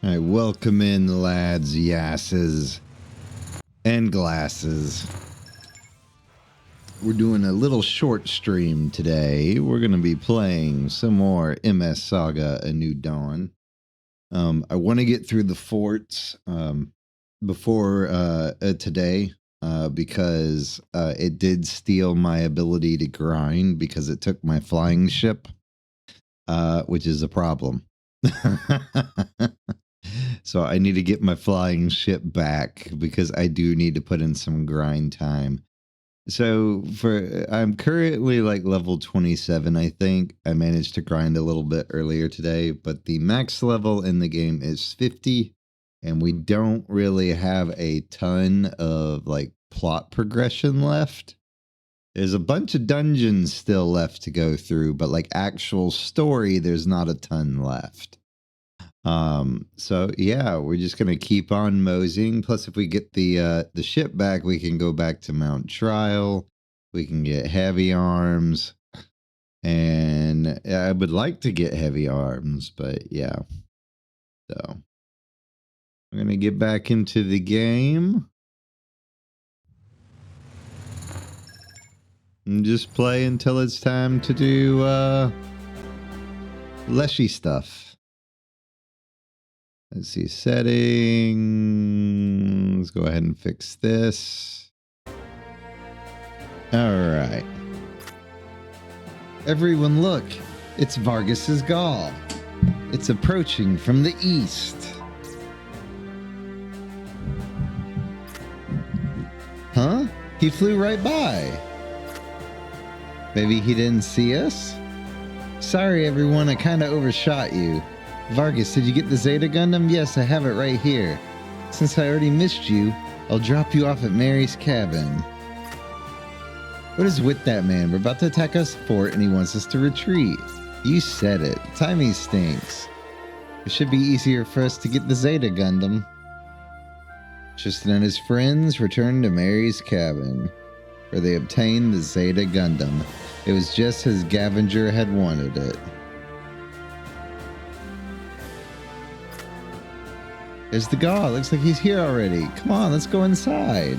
All right, welcome in, lads, yasses, and glasses. We're doing a little short stream today. We're going to be playing some more MS Saga A New Dawn. I want to get through the forts before today because it did steal my ability to grind because it took my flying ship, which is a problem. So I need to get my flying ship back because I do need to put in some grind time. So I'm currently like level 27, I think. I managed to grind a little bit earlier today, but the max level in the game is 50, and we don't really have a ton of like plot progression left. There's a bunch of dungeons still left to go through, but like actual story, there's not a ton left. So yeah, we're just gonna keep on moseying. Plus, if we get the ship back, we can go back to Mount Trial. We can get heavy arms, and I would like to get heavy arms, but yeah. So I'm gonna get back into the game and just play until it's time to do leshy stuff. Let's see, settings. Go ahead and fix this. All right. Everyone look, it's Vargas's Gaul. It's approaching from the east. Huh? He flew right by. Maybe he didn't see us? Sorry everyone, I kinda overshot you. Vargas, did you get the Zeta Gundam? Yes, I have it right here. Since I already missed you, I'll drop you off at Mary's cabin. What is with that man? We're about to attack us fort and he wants us to retreat. You said it. Timing stinks. It should be easier for us to get the Zeta Gundam. Tristan and his friends returned to Mary's cabin, where they obtained the Zeta Gundam. It was just as Gavinger had wanted it. There's the Gaul. Looks like he's here already. Come on, let's go inside.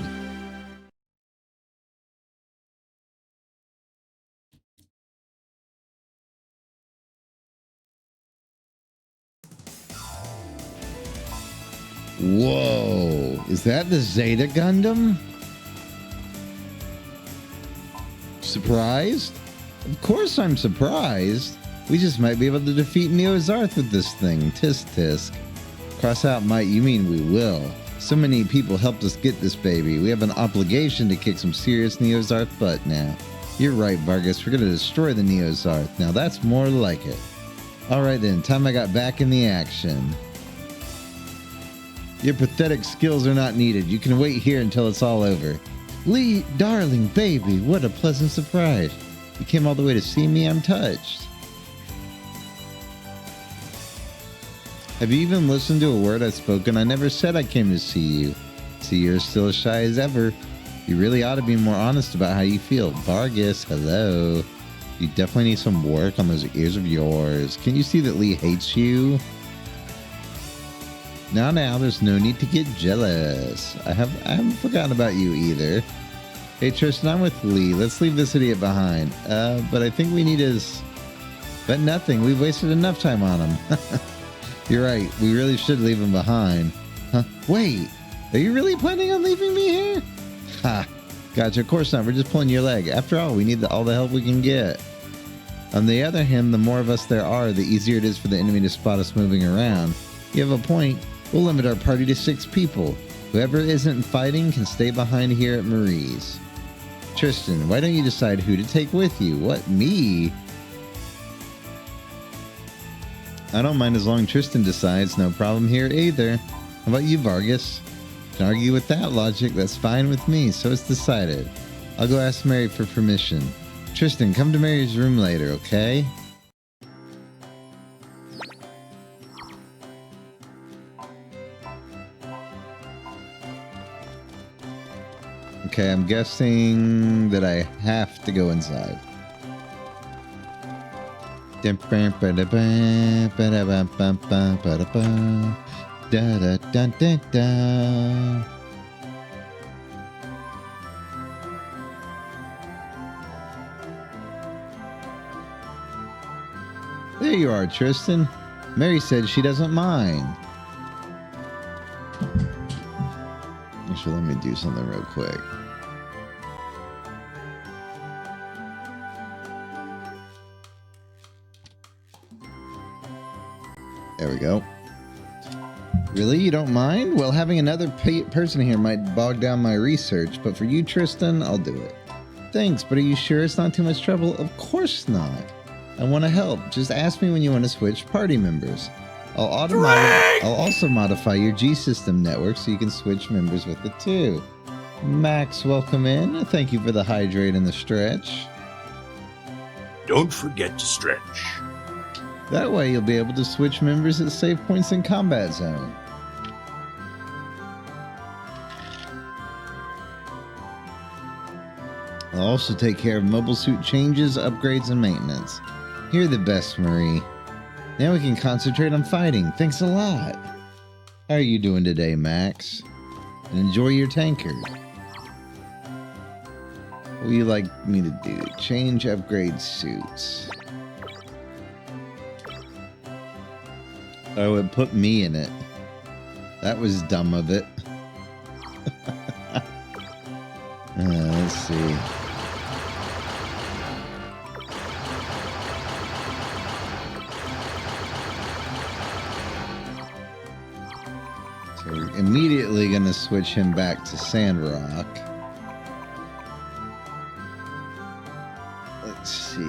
Whoa, is that the Zeta Gundam? Surprised? Of course I'm surprised. We just might be able to defeat Neo Zarth with this thing. Tisk tisk. Cross out might, you mean we will. So many people helped us get this baby. We have an obligation to kick some serious Neo Zarth butt now. You're right, Vargas. We're going to destroy the Neo Zarth. Now that's more like it. Alright then, time I got back in the action. Your pathetic skills are not needed. You can wait here until it's all over. Lee, darling baby, what a pleasant surprise. You came all the way to see me? I'm touched. Have you even listened to a word I've spoken? I never said I came to see you. See, you're still as shy as ever. You really ought to be more honest about how you feel. Vargas, hello. You definitely need some work on those ears of yours. Can you see that Lee hates you? Now, there's no need to get jealous. I haven't forgotten about you either. Hey, Tristan, I'm with Lee. Let's leave this idiot behind. But I think we need his... But nothing. We've wasted enough time on him. You're right. We really should leave him behind. Huh? Wait. Are you really planning on leaving me here? Ha. Gotcha. Of course not. We're just pulling your leg. After all, we need all the help we can get. On the other hand, the more of us there are, the easier it is for the enemy to spot us moving around. You have a point. We'll limit our party to 6 people. Whoever isn't fighting can stay behind here at Marie's. Tristan, why don't you decide who to take with you? What, me? I don't mind as long as Tristan decides. No problem here either. How about you, Vargas? Can argue with that logic. That's fine with me. So it's decided. I'll go ask Mary for permission. Tristan, come to Mary's room later, okay? Okay, I'm guessing that I have to go inside. Da da da da da. There you are, Tristan. Mary said she doesn't mind. Actually, let me do something real quick. There we go. Really? You don't mind? Well, having another person here might bog down my research, but for you, Tristan, I'll do it. Thanks, but are you sure it's not too much trouble? Of course not. I want to help. Just ask me when you want to switch party members. I'll also modify your G-System network so you can switch members with it too. Max, welcome in. Thank you for the hydrate and the stretch. Don't forget to stretch. That way you'll be able to switch members at save points in combat zone. I'll also take care of mobile suit changes, upgrades, and maintenance. You're the best, Marie. Now we can concentrate on fighting. Thanks a lot. How are you doing today, Max? And enjoy your tanker. What would you like me to do? Change, upgrade suits. Oh, it put me in it. That was dumb of it. Let's see. So we're immediately going to switch him back to Sandrock. Let's see.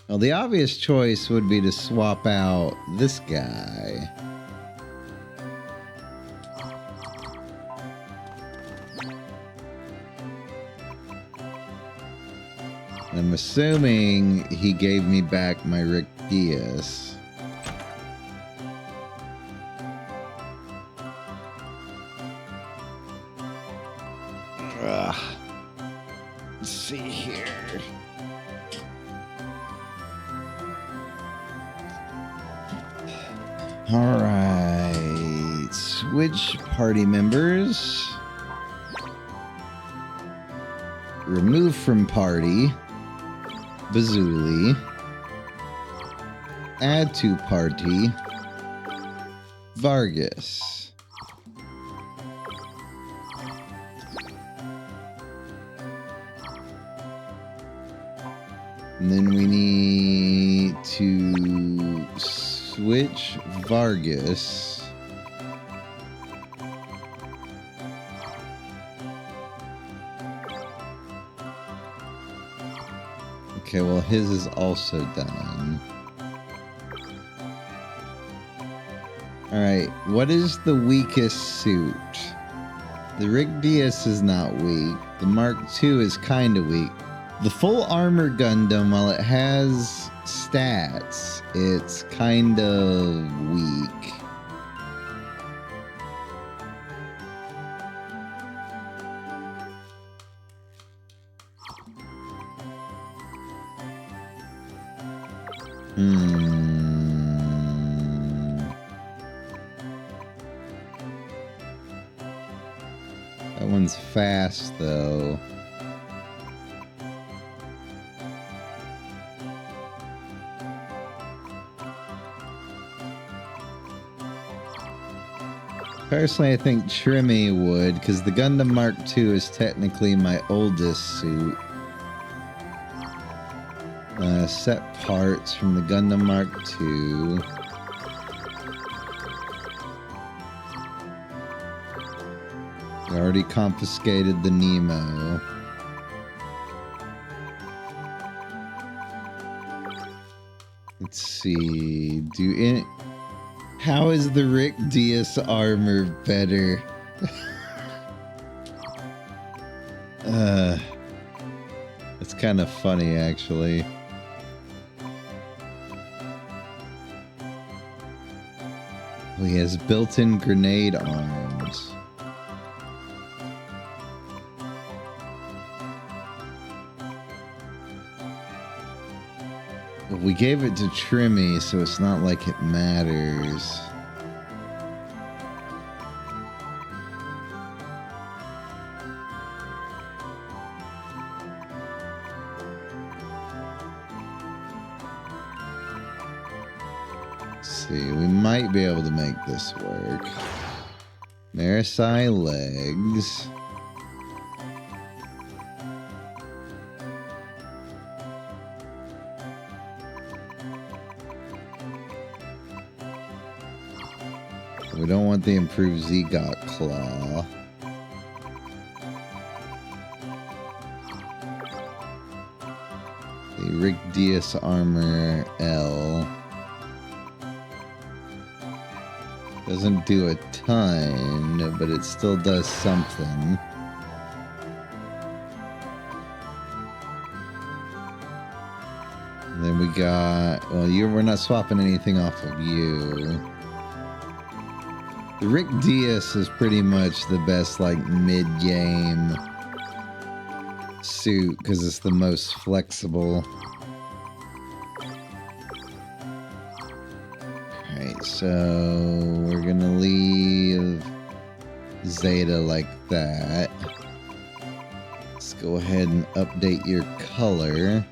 Well, the obvious choice would be to swap out this guy. I'm assuming he gave me back my Rick Diaz. Let's see here. All right, switch party members. Remove from party. Bazuli. Add to party. Vargas. And then we need to switch Vargas. Okay, well, his is also done. Alright, what is the weakest suit? The Rick Diaz is not weak. The Mark II is kind of weak. The full armor Gundam, while it has stats, it's kind of weak. That one's fast, though. Personally, I think Trimmy would, because the Gundam Mark II is technically my oldest suit. Set parts from the Gundam Mark II. I already confiscated the Nemo. Let's see. How is the Rick Diaz armor better? It's kind of funny, actually. Well, he has built-in grenade arms. we gave it to Trimmy, so it's not like it matters. Let's see, we might be able to make this work. Marisai legs. We don't want the improved Zegot claw. The Rick Diaz armor L. Doesn't do a ton, but it still does something. And then we got, well, we're not swapping anything off of you. The Rick Diaz is pretty much the best, like, mid-game suit because it's the most flexible. Alright, so we're gonna leave Zeta like that. Let's go ahead and update your color.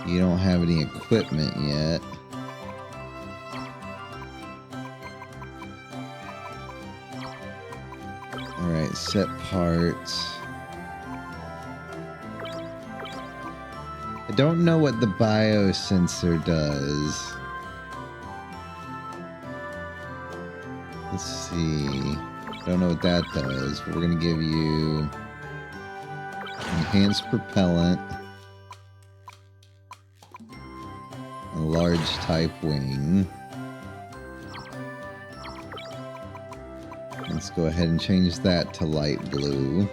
You don't have any equipment yet. Alright, set parts. I don't know what the biosensor does. Let's see. Don't know what that does, but we're gonna give you enhanced propellant, a large type wing. Let's go ahead and change that to light blue.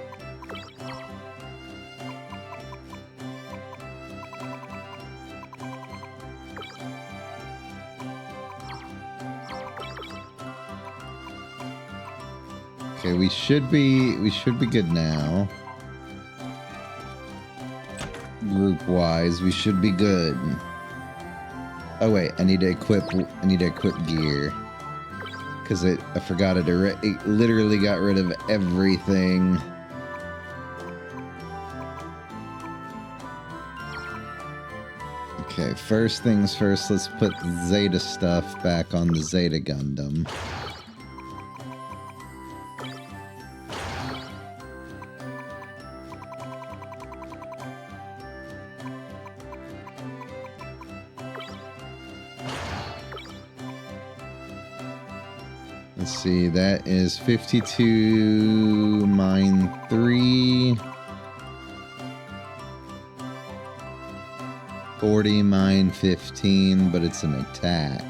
Okay, we should be good now. Group wise, we should be good. Oh wait, I need to equip gear. Because I forgot it literally got rid of everything. Okay, first things first, let's put the Zeta stuff back on the Zeta Gundam. Let's see, that is 52, mine 3. 40, mine 15, but it's an attack.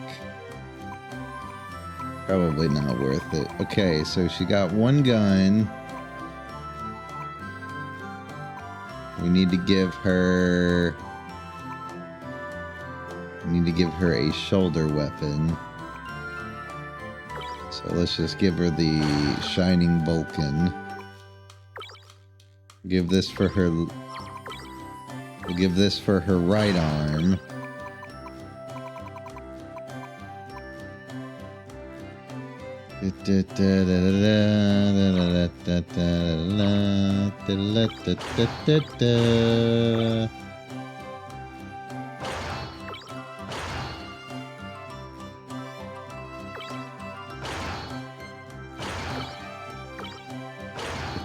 Probably not worth it. Okay, so she got one gun. We need to give her a shoulder weapon. So let's just give her the Shining Vulcan. Give this for her. We'll give this for her right arm.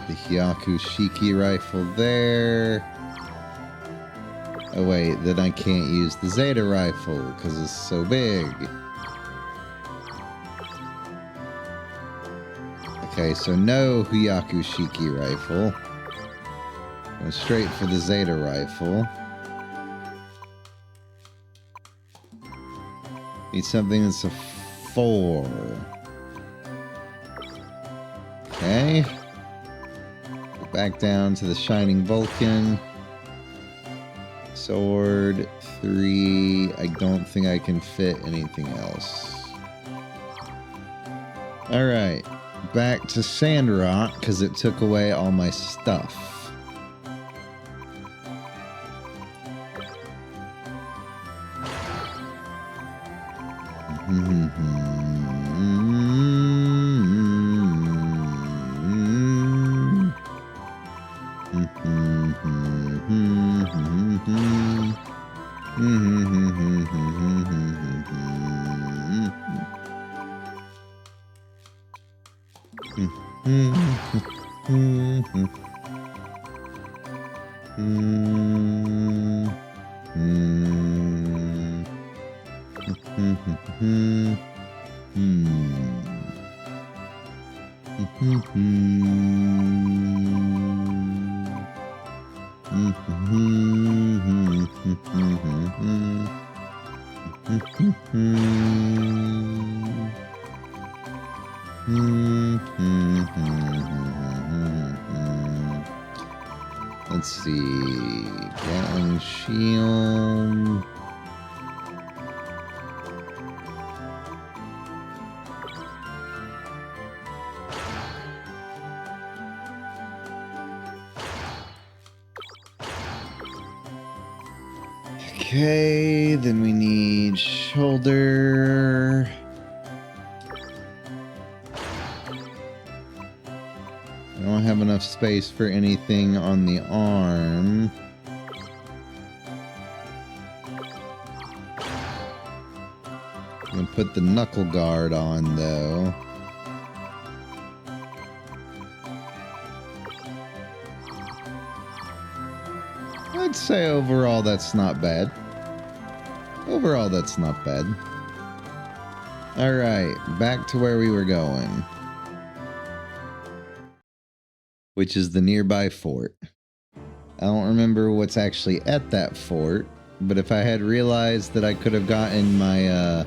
The Hyaku Shiki rifle there. Oh wait, then I can't use the Zeta rifle because it's so big. Okay, so no Hyaku Shiki rifle. Going straight for the Zeta rifle. Need something that's a 4. Okay. Go back down to the Shining Vulcan. Sword 3. I don't think I can fit anything else. Alright. Back to Sandrock because it took away all my stuff. Let's see. Gatling shield. Okay, then we need shoulder. I don't have enough space for anything on the arm. I'm gonna put the knuckle guard on though. I'd say overall that's not bad. Overall that's not bad. Alright, back to where we were going. Which is the nearby fort. I don't remember what's actually at that fort, but if I had realized that I could have gotten my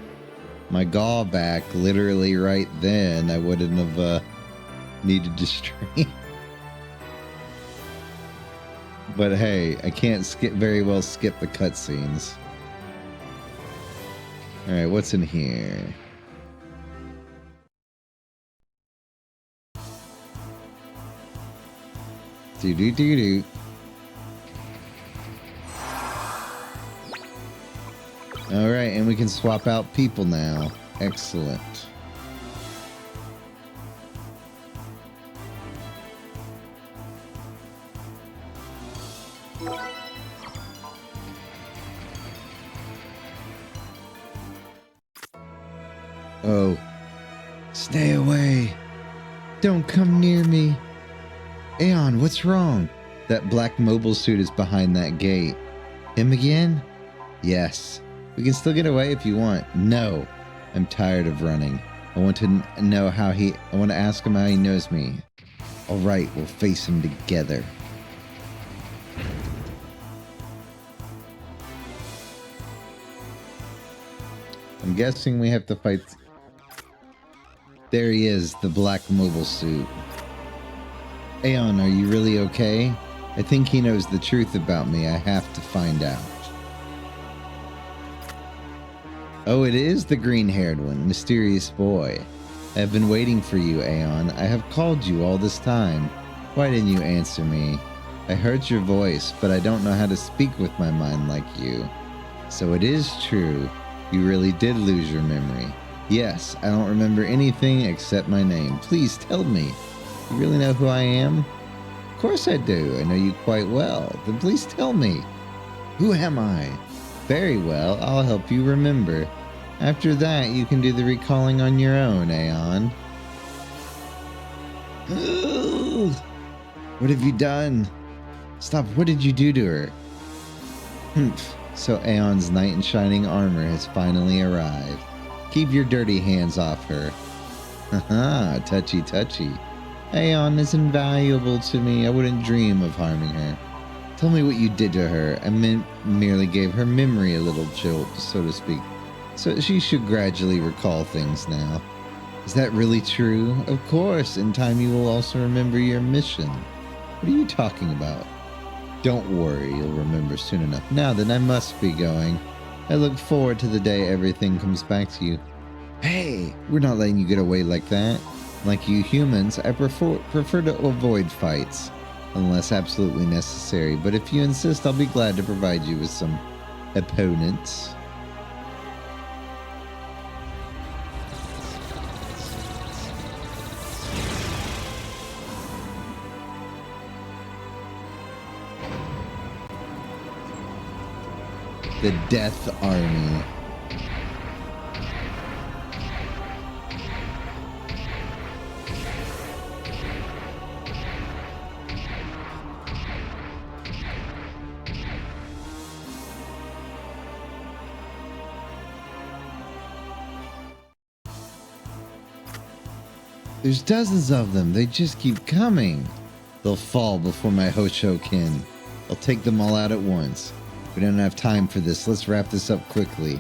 my gaw back literally right then, I wouldn't have needed to stream. But hey, I can't very well skip the cutscenes. Alright, what's in here? Do-do-do-do. Alright, and we can swap out people now. Excellent. Oh. Stay away. Don't come near me. Aeon, what's wrong? That black mobile suit is behind that gate. Him again? Yes. We can still get away if you want. No. I'm tired of running. I want to know how I want to ask him how he knows me. Alright, we'll face him together. I'm guessing we have to fight... There he is, the black mobile suit. Aeon, are you really okay? I think he knows the truth about me. I have to find out. Oh, it is the green-haired one, mysterious boy. I have been waiting for you, Aeon. I have called you all this time. Why didn't you answer me? I heard your voice, but I don't know how to speak with my mind like you. So it is true. You really did lose your memory. Yes, I don't remember anything except my name. Please tell me. You really know who I am? Of course I do. I know you quite well. Then please tell me. Who am I? Very well. I'll help you remember. After that, you can do the recalling on your own, Aeon. What have you done? Stop. What did you do to her? So Aeon's knight in shining armor has finally arrived. Keep your dirty hands off her. Haha, touchy touchy. Aeon is invaluable to me. I wouldn't dream of harming her. Tell me what you did to her. I merely gave her memory a little jolt, so to speak. So she should gradually recall things now. Is that really true? Of course. In time you will also remember your mission. What are you talking about? Don't worry, you'll remember soon enough. Now then, I must be going. I look forward to the day everything comes back to you. Hey, we're not letting you get away like that. Like you humans, I prefer to avoid fights, unless absolutely necessary. But if you insist, I'll be glad to provide you with some opponents. The Death Army. There's dozens of them. They just keep coming. They'll fall before my Hosho kin. I'll take them all out at once. We don't have time for this. Let's wrap this up quickly.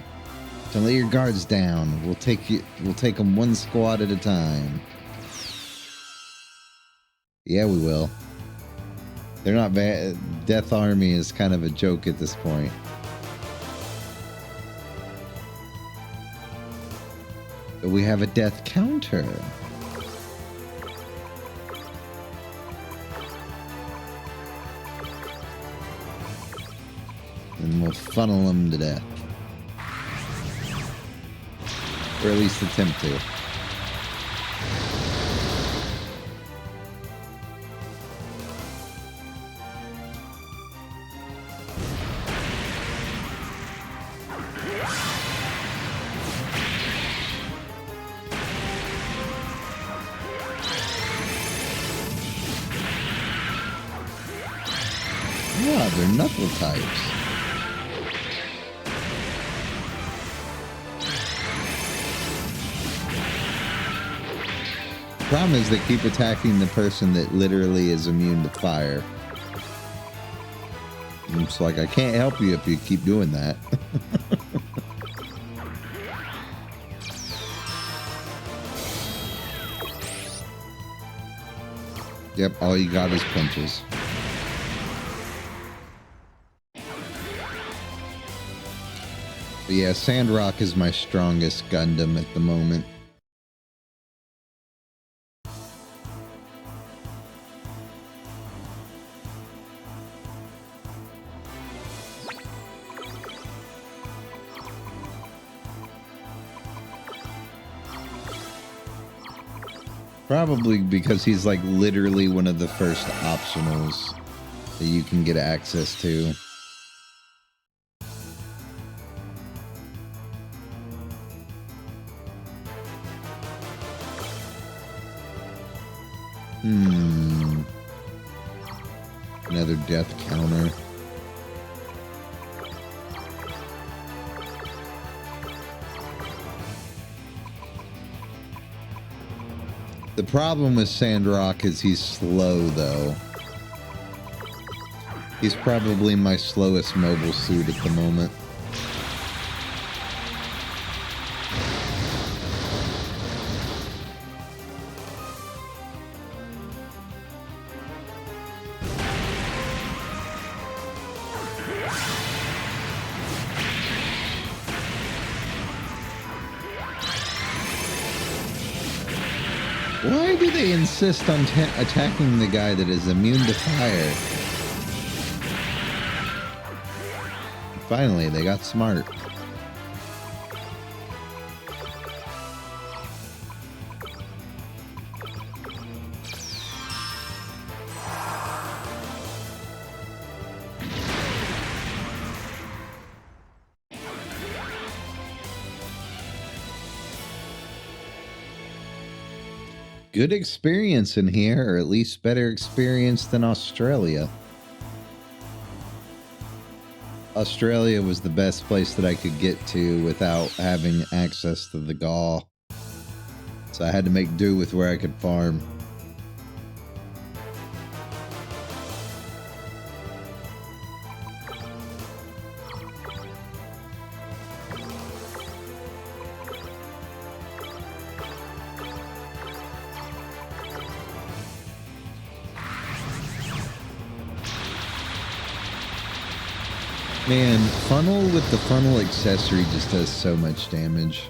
Don't let your guards down. We'll take them one squad at a time. Yeah, we will. They're not bad. Death Army is kind of a joke at this point. But we have a death counter. And we'll funnel them to death. Or at least attempt to. Yeah, they're knuckle types. Problem is they keep attacking the person that literally is immune to fire. It's like, I can't help you if you keep doing that. Yep, all you got is punches. But yeah, Sandrock is my strongest Gundam at the moment. Probably because he's like literally one of the first optionals that you can get access to. Another death counter. The problem with Sandrock is he's slow, though. He's probably my slowest mobile suit at the moment. Why do they insist on attacking the guy that is immune to fire? Finally, they got smart. Good experience in here, or at least better experience than Australia. Australia was the best place that I could get to without having access to the GAW. So I had to make do with where I could farm. Man, funnel with the funnel accessory just does so much damage.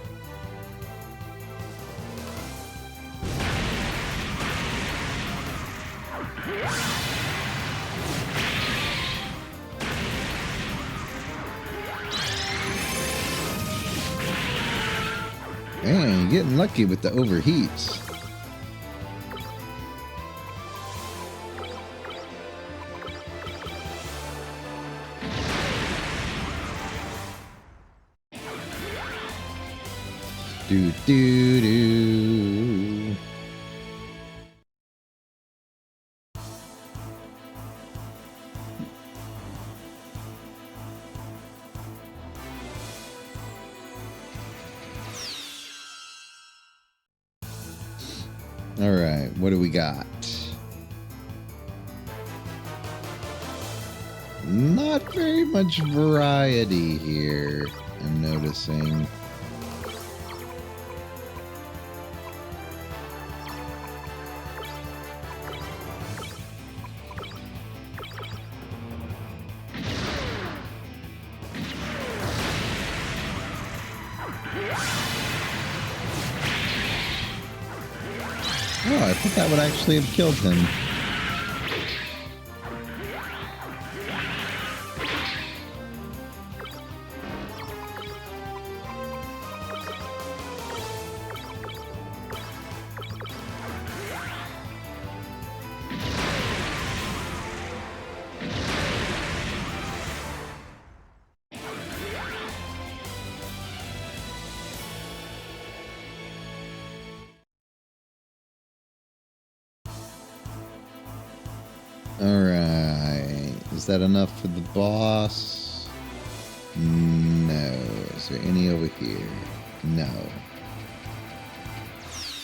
Man, you're getting lucky with the overheats. Do do do. All right, what do we got? Not very much variety here, I'm noticing. Oh, I thought that would actually have killed him. Alright. Is that enough for the boss? No. Is there any over here? No.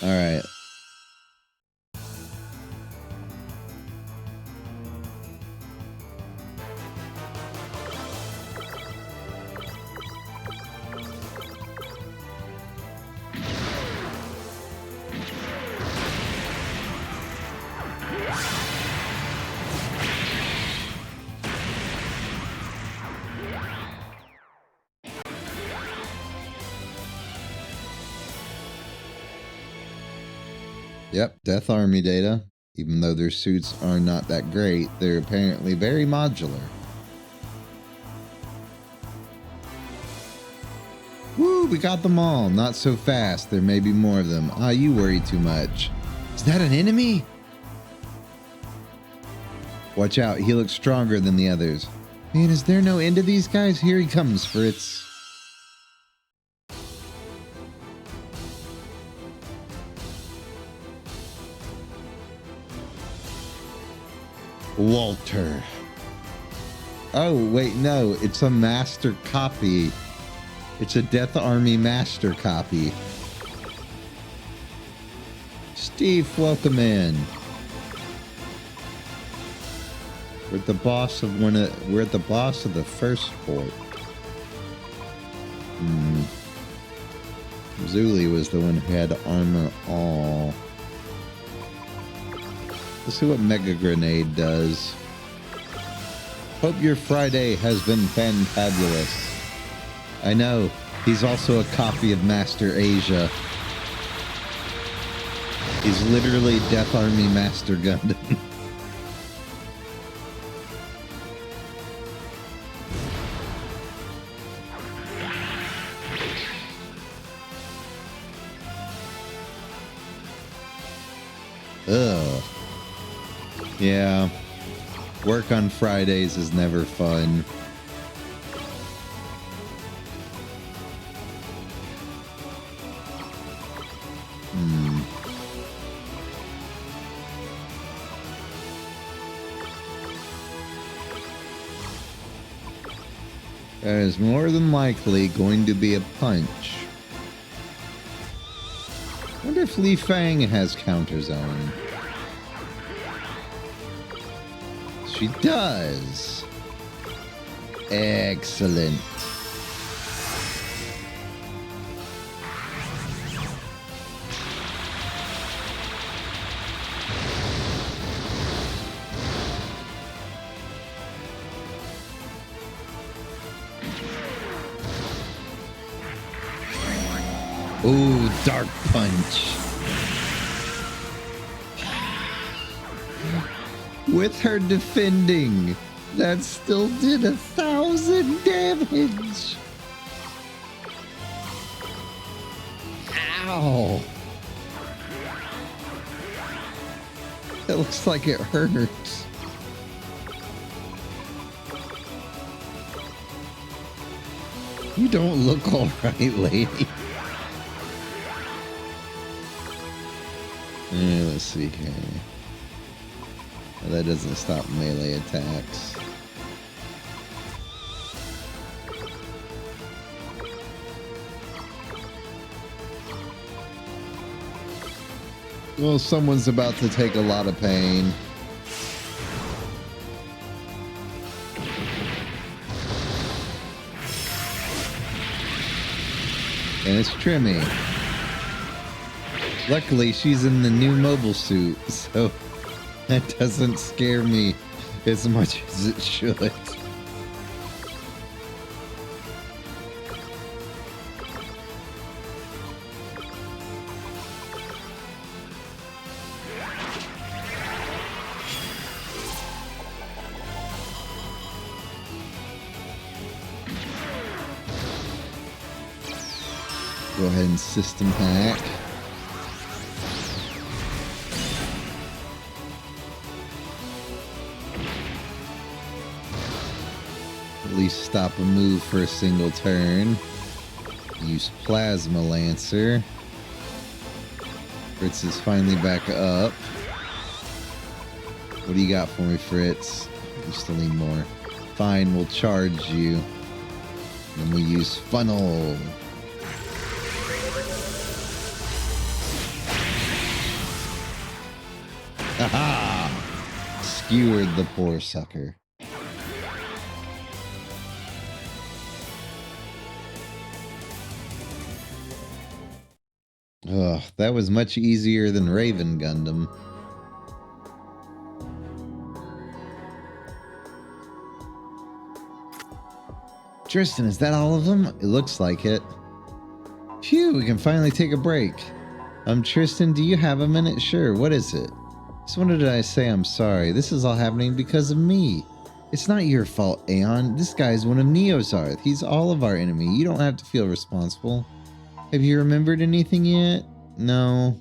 Alright. Yep, Death Army data. Even though their suits are not that great, they're apparently very modular. Woo, we got them all. Not so fast. There may be more of them. Ah, you worry too much. Is that an enemy? Watch out, he looks stronger than the others. Man, is there no end to these guys? Here he comes, Fritz. Walter. Oh, wait, no. It's a master copy. It's a Death Army master copy. Steve, welcome in. We're at the boss of we're at the boss of the first fort. Zuli was the one who had armor all. Let's see what Mega Grenade does. Hope your Friday has been fantabulous. I know, he's also a copy of Master Asia. He's literally Death Army Master Gundam. Ugh. Yeah. Work on Fridays is never fun. There is more than likely going to be a punch. I wonder if Li Fang has counter zone. She does. Excellent. Ooh, Dark Punch. With her defending, that still did 1,000 damage. Ow. It looks like it hurts. You don't look all right, lady. Let's see here. That doesn't stop melee attacks. Well, someone's about to take a lot of pain. And it's Trimmy. Luckily, she's in the new mobile suit, so that doesn't scare me as much as it should. Go ahead and system hack. At least stop a move for a single turn. Use Plasma Lancer. Fritz is finally back up. What do you got for me, Fritz? You still need more. Fine, we'll charge you. Then we use Funnel. Aha! Skewered the poor sucker. Ugh, that was much easier than Raven Gundam. Tristan, is that all of them? It looks like it. Phew, we can finally take a break. Tristan, do you have a minute? Sure, what is it? Just wanted I say I'm sorry. This is all happening because of me. It's not your fault, Aeon. This guy's one of Neozarth. He's all of our enemy. You don't have to feel responsible. Have you remembered anything yet? No.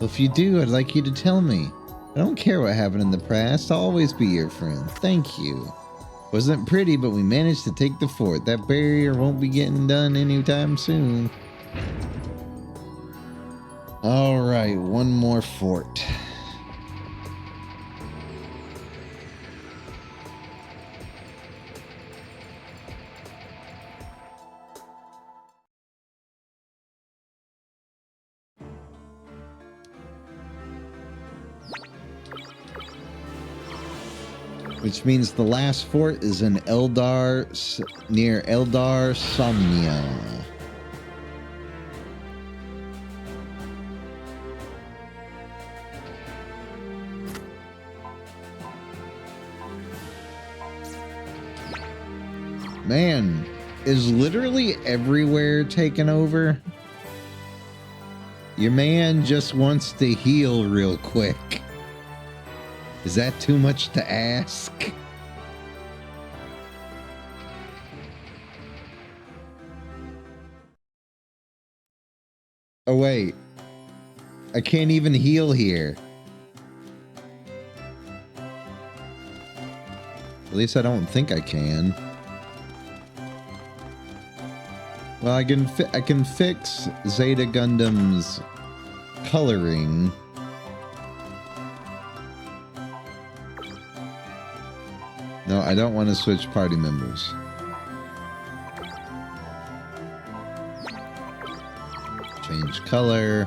Well, if you do, I'd like you to tell me. I don't care what happened in the past. I'll always be your friend. Thank you. Wasn't pretty, but we managed to take the fort. That barrier won't be getting done anytime soon. Alright, one more fort. Which means the last fort is in Eldar, near Eldar Somnia. Man, is literally everywhere taken over? Your man just wants to heal real quick. Is that too much to ask? Oh wait, I can't even heal here. At least I don't think I can. Well, I can fix Zeta Gundam's coloring. No, I don't want to switch party members. Change color.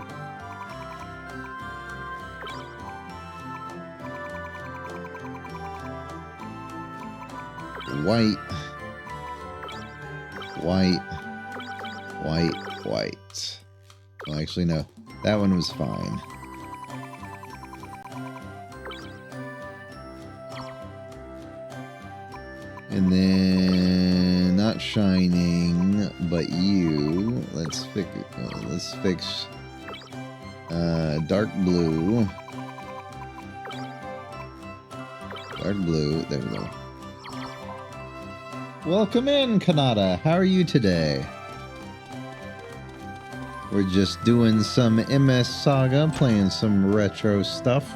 White. White. White. White. Well, actually, no. That one was fine. And then not shining, but you. Let's fix it. Let's fix dark blue. Dark blue. There we go. Welcome in, Kanata. How are you today? We're just doing some MS Saga, playing some retro stuff.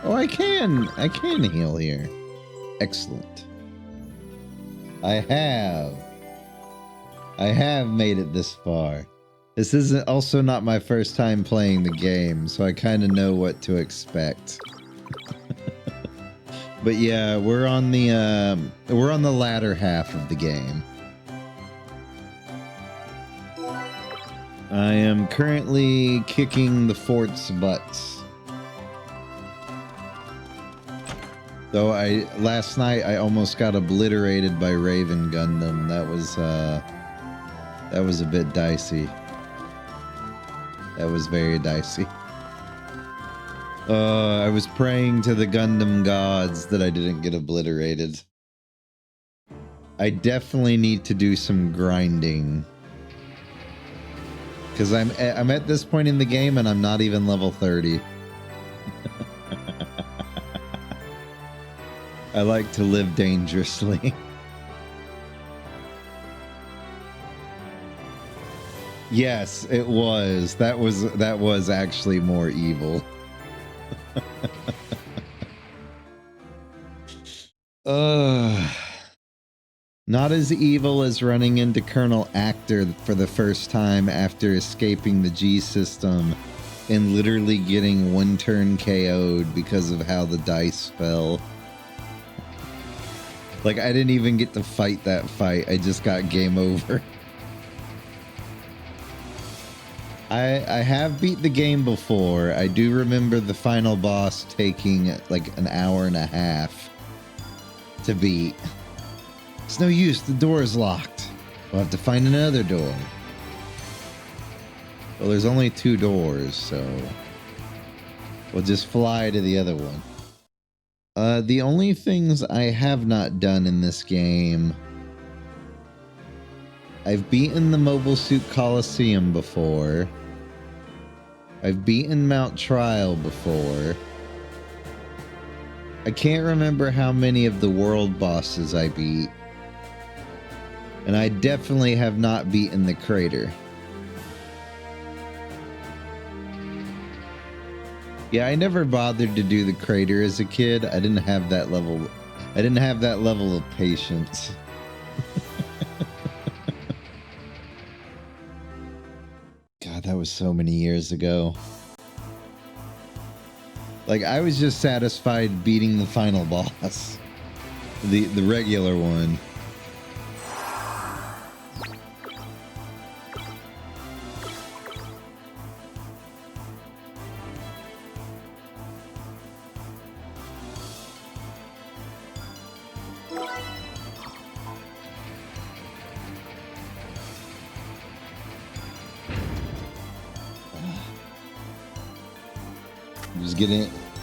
Oh, I can heal here. Excellent. I have made it this far. This isn't also not my first time playing the game, so I kind of know what to expect. But yeah, we're on the latter half of the game. I am currently kicking the fort's butts. Though last night I almost got obliterated by Raven Gundam. That was a bit dicey. That was very dicey. I was praying to the Gundam gods that I didn't get obliterated. I definitely need to do some grinding. Because I'm at this point in the game and I'm not even level 30. I like to live dangerously. Yes, it was. That was actually more evil. Not as evil as running into Colonel Actor for the first time after escaping the G system and literally getting one turn KO'd because of how the dice fell. Like, I didn't even get to fight that fight. I just got game over. I have beat the game before. I do remember the final boss taking like an hour and a half to beat. It's no use. The door is locked. We'll have to find another door. Well, there's only 2 doors, so we'll just fly to the other one. The only things I have not done in this game, I've beaten the Mobile Suit Coliseum before. I've beaten Mount Trial before. I can't remember how many of the world bosses I beat. And I definitely have not beaten the crater. Yeah, I never bothered to do the crater as a kid. I didn't have that level. I didn't have that level of patience. God, that was so many years ago. Like, I was just satisfied beating the final boss. The regular one.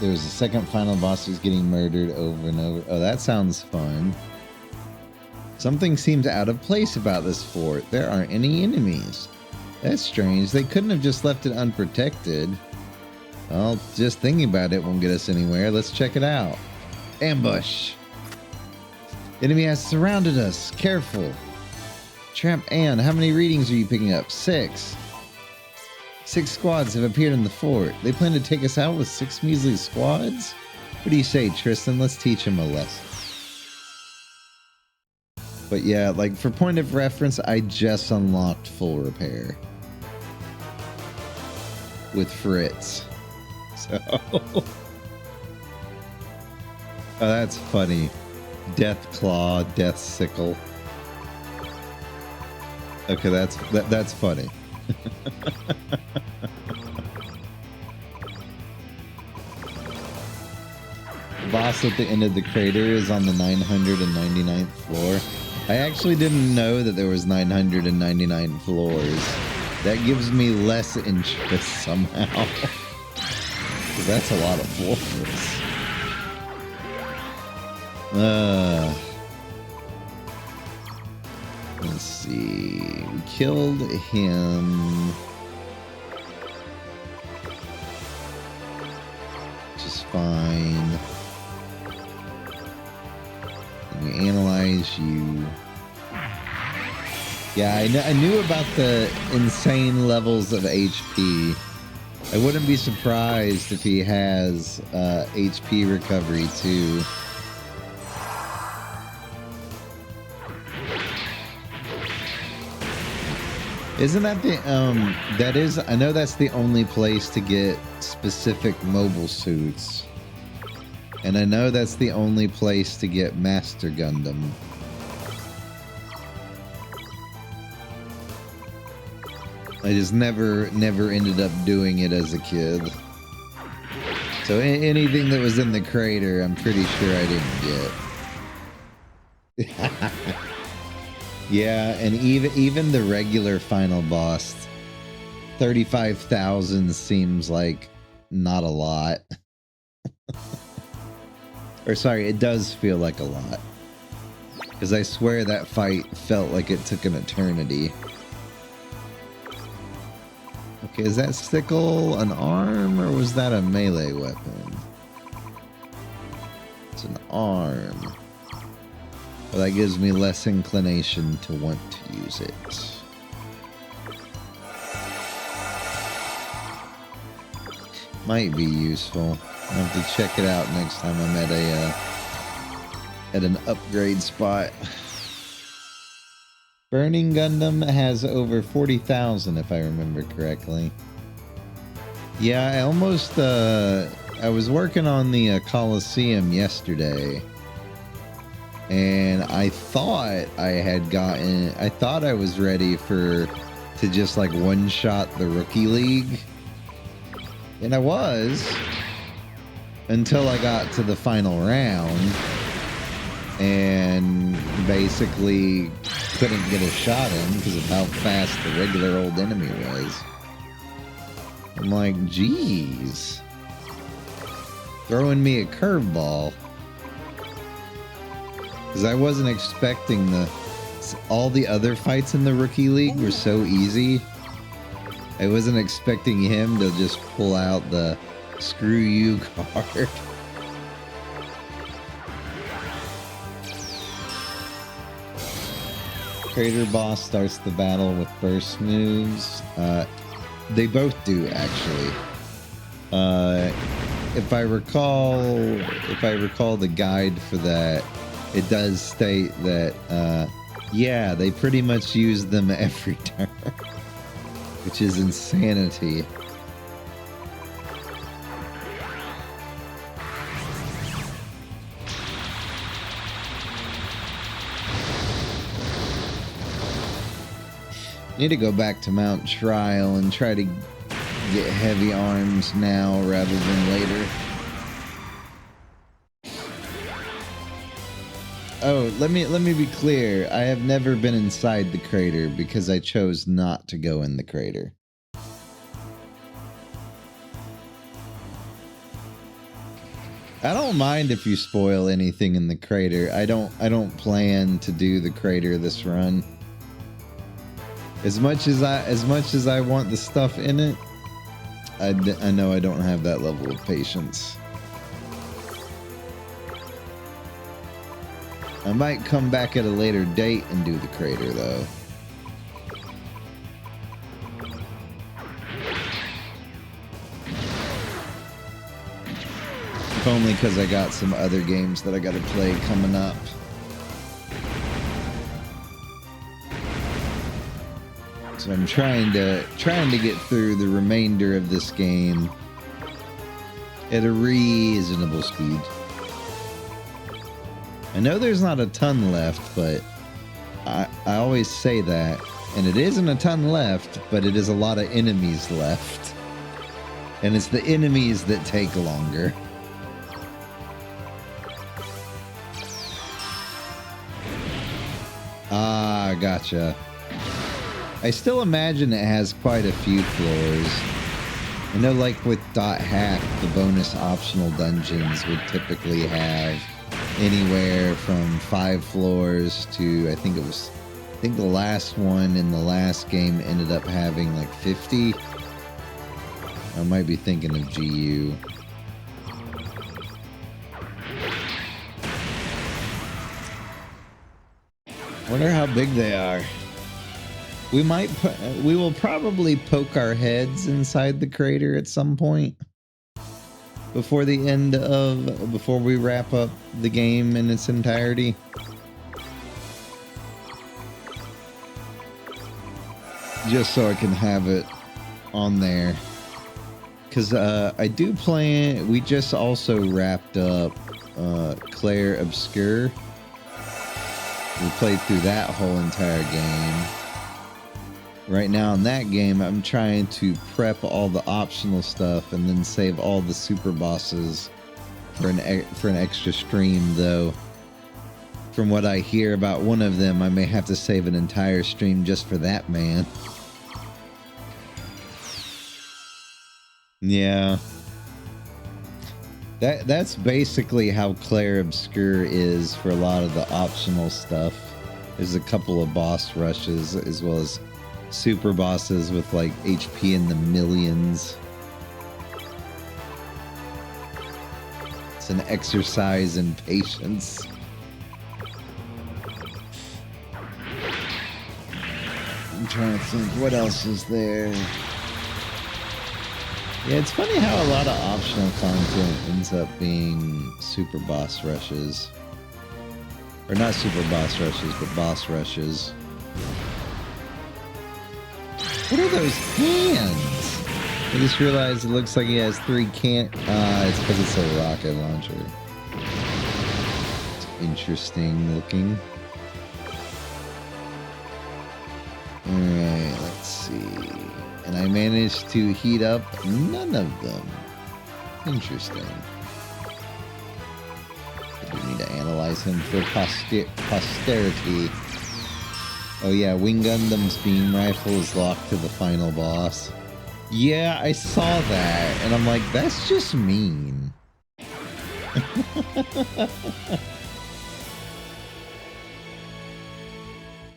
There was a second final boss who's getting murdered over and over. Oh, that sounds fun. Something seems out of place about this fort. There aren't any enemies. That's strange. They couldn't have just left it unprotected. Well, just thinking about it won't get us anywhere. Let's check it out. Ambush. Enemy has surrounded us. Careful. Tramp Ann, how many readings are you picking up? 6. 6 squads have appeared in the fort. They plan to take us out with 6 measly squads? What do you say, Tristan? Let's teach him a lesson. But yeah, like, for point of reference, I just unlocked full repair. With Fritz. So... oh, that's funny. Death Claw, Death Sickle. Okay, that's funny. The boss at the end of the crater is on the 999th floor. I actually didn't know that there was 999 floors. That gives me less interest somehow. Because that's a lot of floors. Let's see. We killed him. Which is fine. And we analyze you. Yeah, I knew about the insane levels of HP. I wouldn't be surprised if he has HP recovery too. Isn't that the that is, I know that's the only place to get specific mobile suits. And I know that's the only place to get Master Gundam. I just never ended up doing it as a kid. So anything that was in the crater, I'm pretty sure I didn't get. Yeah, and even the regular final boss, 35,000 seems like not a lot. Or sorry, it does feel like a lot. Because I swear that fight felt like it took an eternity. Okay, is that sickle an arm or was that a melee weapon? It's an arm. But that gives me less inclination to want to use it. Might be useful. I'll have to check it out next time I'm at an upgrade spot. Burning Gundam has over 40,000 if I remember correctly. Yeah, I almost I was working on the Coliseum yesterday. And I thought I was ready to just like one-shot the Rookie League. And I was, until I got to the final round and basically couldn't get a shot in because of how fast the regular old enemy was. I'm like, geez. Throwing me a curveball. Because I wasn't expecting all the other fights in the Rookie League were so easy. I wasn't expecting him to just pull out the screw you card. Crater boss starts the battle with burst moves. They both do, actually. If I recall the guide for that, it does state that, yeah, they pretty much use them every turn, which is insanity. Need to go back to Mount Trial and try to get heavy arms now rather than later. Oh, let me be clear. I have never been inside the crater because I chose not to go in the crater. I don't mind if you spoil anything in the crater. I don't plan to do the crater this run. As much as I want the stuff in it, I know I don't have that level of patience. I might come back at a later date and do the crater, though. If only because I got some other games that I got to play coming up. So I'm trying to get through the remainder of this game at a reasonable speed. I know there's not a ton left, but I always say that. And it isn't a ton left, but it is a lot of enemies left. And it's the enemies that take longer. Ah, gotcha. I still imagine it has quite a few floors. I know, like with .hack, the bonus optional dungeons would typically have anywhere from 5 floors to, I think the last one in the last game ended up having like 50. I might be thinking of GU. Wonder how big they are. We will probably poke our heads inside the crater at some point before we wrap up the game in its entirety. just so I can have it on there. Because I do play. We just also wrapped up Claire Obscure. We played through that whole entire game. Right now in that game, I'm trying to prep all the optional stuff and then save all the super bosses for an extra stream. Though, from what I hear about one of them, I may have to save an entire stream just for that man. Yeah. That's basically how Claire Obscure is for a lot of the optional stuff. There's a couple of boss rushes as well as super bosses with like HP in the millions. It's an exercise in patience. I'm trying to think what else is there. Yeah, it's funny how a lot of optional content ends up being super boss rushes. Or not super boss rushes, but boss rushes. What are those hands? I just realized it looks like he has 3 it's because it's a rocket launcher. It's interesting looking. Alright, let's see. And I managed to heat up none of them. Interesting. I do need to analyze him for posterity. Oh yeah, Wing Gundam's beam rifle is locked to the final boss. Yeah, I saw that, and I'm like, that's just mean.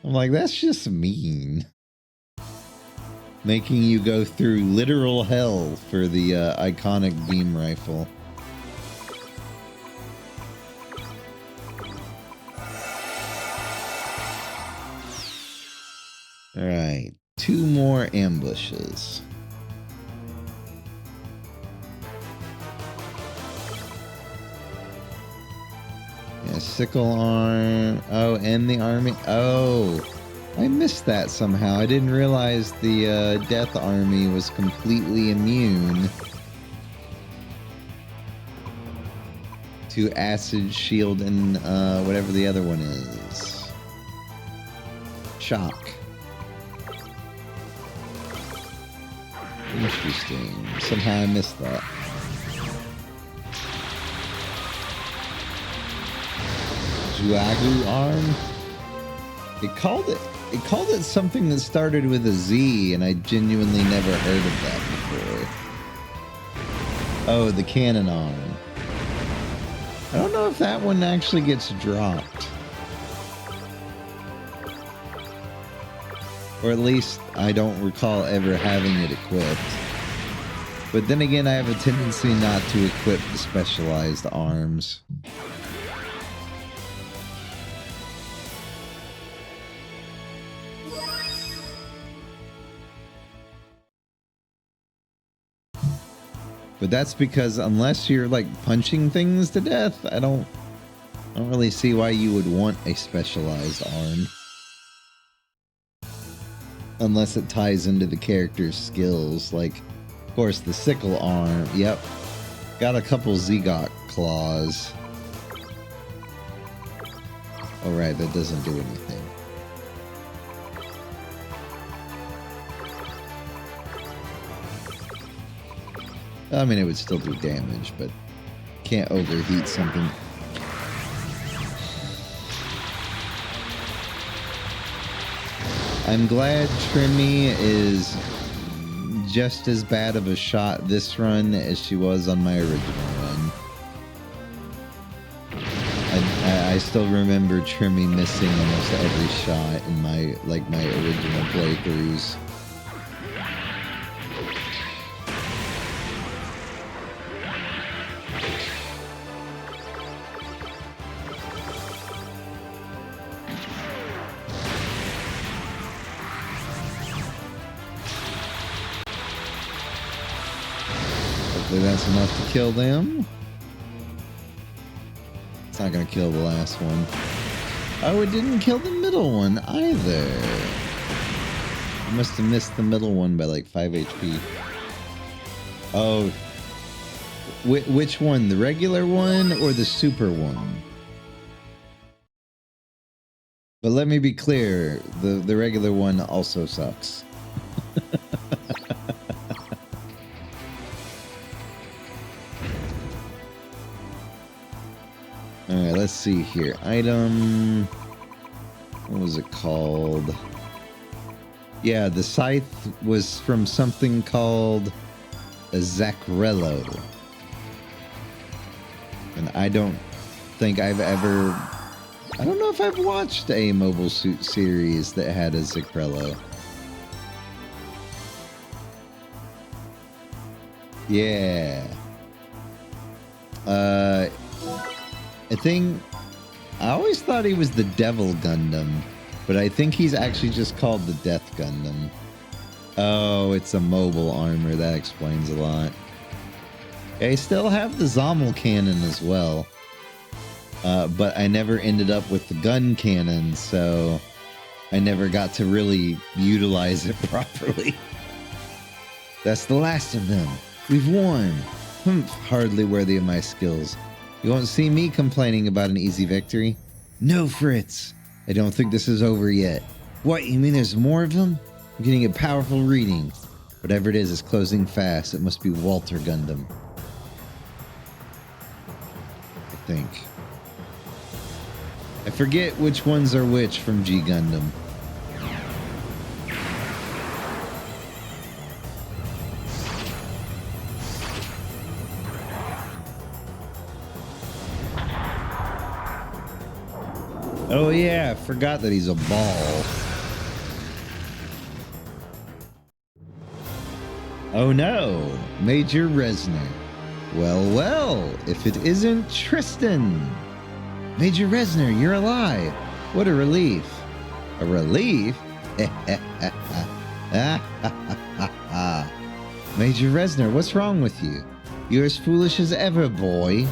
I'm like, that's just mean. Making you go through literal hell for the iconic beam rifle. Alright, 2 more ambushes. Yeah, sickle arm. Oh, and the army. Oh, I missed that somehow. I didn't realize the death army was completely immune to acid, shield, and whatever the other one is. Shock. Interesting. Somehow I missed that. Juagu arm? It called it something that started with a Z, and I genuinely never heard of that before. Oh, the cannon arm. I don't know if that one actually gets dropped. Or at least I don't recall ever having it equipped. But then again, I have a tendency not to equip the specialized arms. But that's because unless you're like punching things to death, I don't really see why you would want a specialized arm. Unless it ties into the character's skills, like, of course, the sickle arm. Yep. Got a couple Zegot claws. Oh, right, that doesn't do anything. I mean, it would still do damage, but can't overheat something. I'm glad Trimmy is just as bad of a shot this run as she was on my original run. I still remember Trimmy missing almost every shot in my original playthroughs. That's enough to kill them. It's not going to kill the last one. Oh, it didn't kill the middle one either. must have missed the middle one by like 5 HP. Oh. Which one? The regular one or the super one? But let me be clear, the regular one also sucks. Alright, let's see here. Item... What was it called? Yeah, the scythe was from something called a Zacrello. And I don't think I've ever... I don't know if I've watched a Mobile Suit series that had a Zacrello. Yeah. I think... I always thought he was the Devil Gundam, but I think he's actually just called the Death Gundam. Oh, it's a mobile armor. That explains a lot. I still have the Zommel cannon as well. But I never ended up with the gun cannon, so I never got to really utilize it properly. That's the last of them. We've won. Hardly worthy of my skills. You won't see me complaining about an easy victory. No, Fritz. I don't think this is over yet. What, you mean there's more of them? I'm getting a powerful reading. Whatever it is closing fast. It must be Walter Gundam. I think. I forget which ones are which from G Gundam. Oh yeah, I forgot that he's a ball. Oh no, Major Resner. Well, well, if it isn't Tristan. Major Resner, you're alive. What a relief. A relief? Major Resner, what's wrong with you? You're as foolish as ever, boy.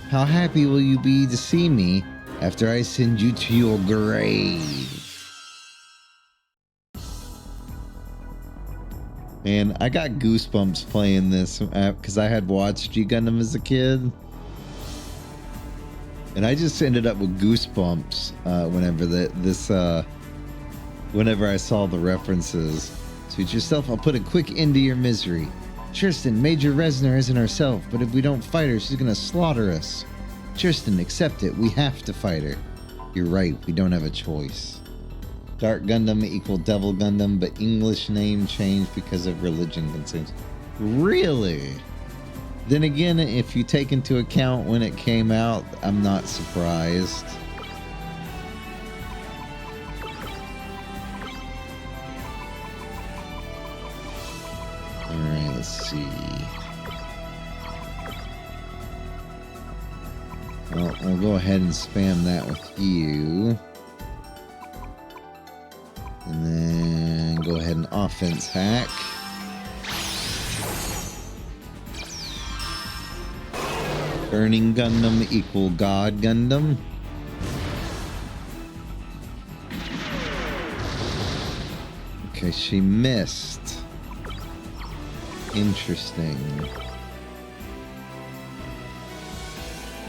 How happy will you be to see me after I send you to your grave? And I got goosebumps playing this because I had watched G Gundam as a kid. And I just ended up with goosebumps whenever I saw the references. Suit yourself, I'll put a quick end to your misery. Tristan, Major Resner isn't herself, but if we don't fight her, she's gonna slaughter us. Tristan, accept it. We have to fight her. You're right, we don't have a choice. Dark Gundam equal Devil Gundam, but English name changed because of religion concerns. Really? Then again, if you take into account when it came out, I'm not surprised. Alright, let's see. Well, I'll go ahead and spam that with you. And then go ahead and offense hack. Burning Gundam equal God Gundam. Okay, she missed. Interesting.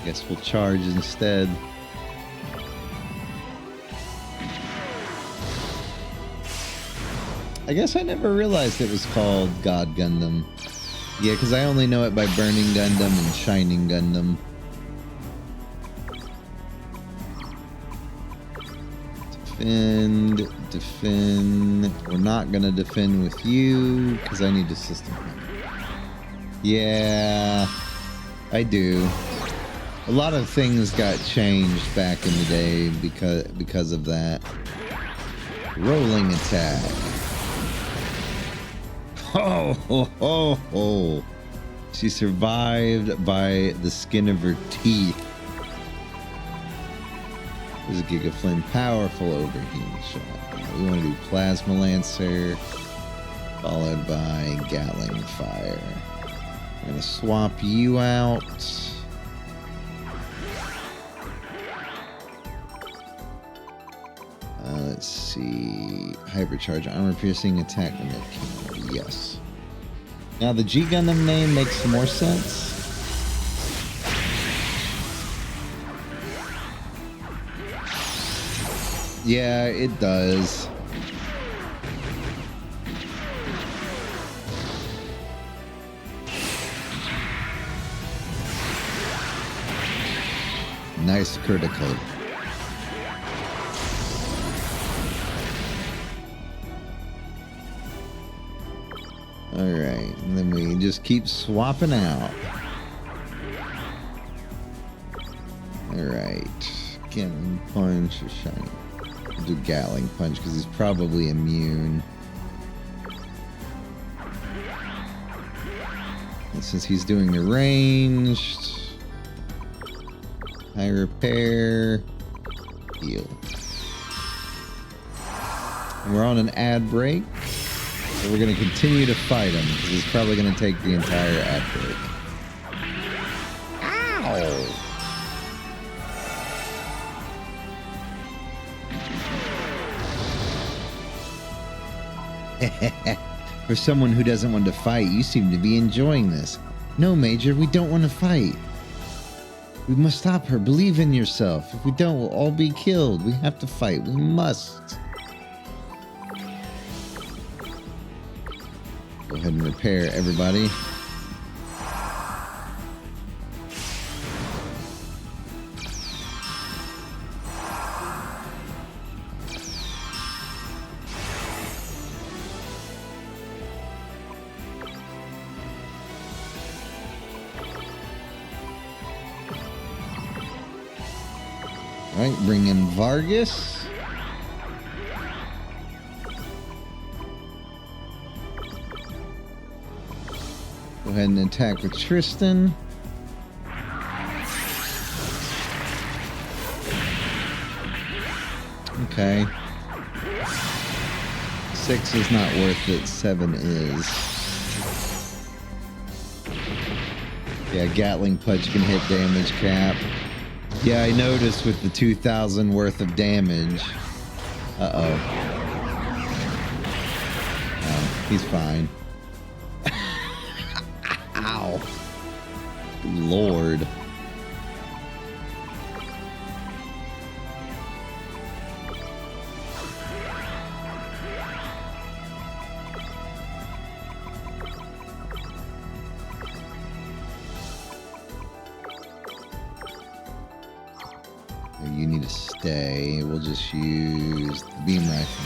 Guess we'll charge instead. I guess I never realized it was called God Gundam. Yeah, because I only know it by Burning Gundam and Shining Gundam. Defend, defend. We're not going to defend with you because I need a system. Yeah, I do. A lot of things got changed back in the day because of that. Rolling attack. Ho, ho, ho, ho. She survived by the skin of her teeth. There's a Giga Flame. Powerful overheating shot. We want to do Plasma Lancer, followed by Gatling Fire. I'm going to swap you out. Let's see. Hypercharge, armor piercing, attack, yes. Now the G Gundam name makes some more sense. Yeah, it does. Nice critical. Alright, and then we just keep swapping out. Alright. Gatling punch or shiny. We'll do Gatling punch because he's probably immune. And since he's doing a ranged, high repair, heal. And we're on an ad break. So we're going to continue to fight him because he's probably going to take the entire ad break. Ow! For someone who doesn't want to fight, you seem to be enjoying this. No, Major, we don't want to fight. We must stop her. Believe in yourself. If we don't, we'll all be killed. We have to fight. We must. Go ahead and repair, everybody. All right, bring in Vargas. Go ahead and attack with Tristan. Okay. 6 is not worth it. 7 is. Yeah, Gatling punch can hit damage cap. Yeah, I noticed with the 2,000 worth of damage. Uh-oh. Oh, he's fine. Ow. Good Lord. You need to stay. We'll just use the beam rifle.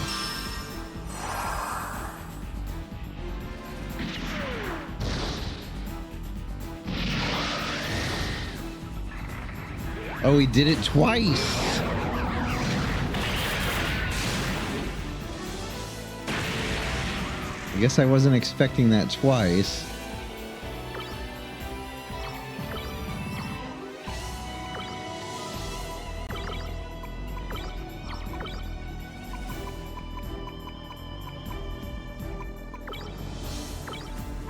Oh, he did it twice. I guess I wasn't expecting that twice.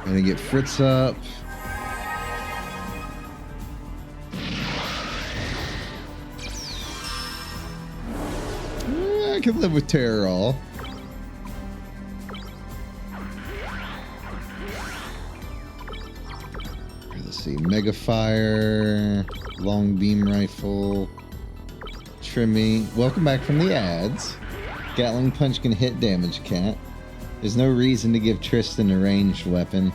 Gonna get Fritz up. I can live with Terror All. Let's see. Mega Fire, Long Beam Rifle, Trimmy. Welcome back from the ads. Gatling Punch can hit damage cap. There's no reason to give Tristan a ranged weapon.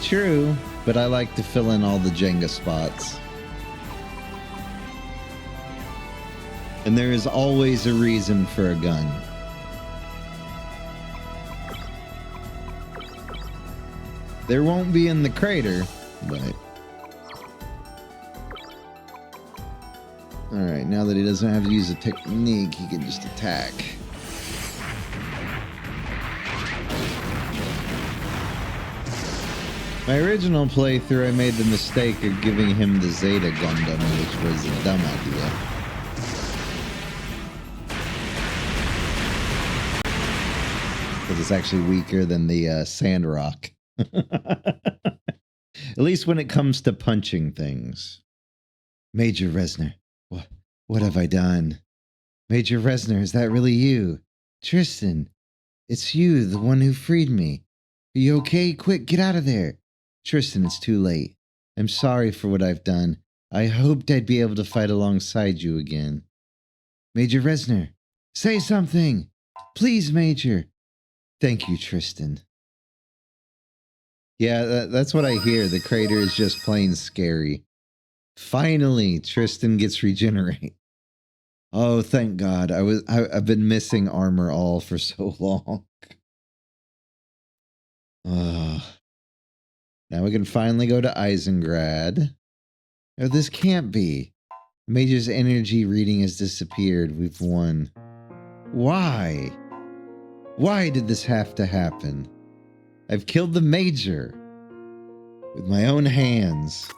True, but I like to fill in all the Jenga spots. And there is always a reason for a gun. There won't be in the crater, but... Alright, now that he doesn't have to use a technique, he can just attack. My original playthrough, I made the mistake of giving him the Zeta Gundam, which was a dumb idea. Because it's actually weaker than the Sandrock. At least when it comes to punching things. Major Resner, what have I done? Major Resner, is that really you? Tristan, it's you, the one who freed me. Are you okay? Quick, get out of there. Tristan, it's too late. I'm sorry for what I've done. I hoped I'd be able to fight alongside you again. Major Resner, say something. Please, Major. Thank you, Tristan. Yeah, that's what I hear. The crater is just plain scary. Finally, Tristan gets regenerate. Oh, thank God. I've been missing armor all for so long. Now we can finally go to Eisengrad. Oh, this can't be. Major's energy reading has disappeared. We've won. Why? Why did this have to happen? I've killed the Major with my own hands.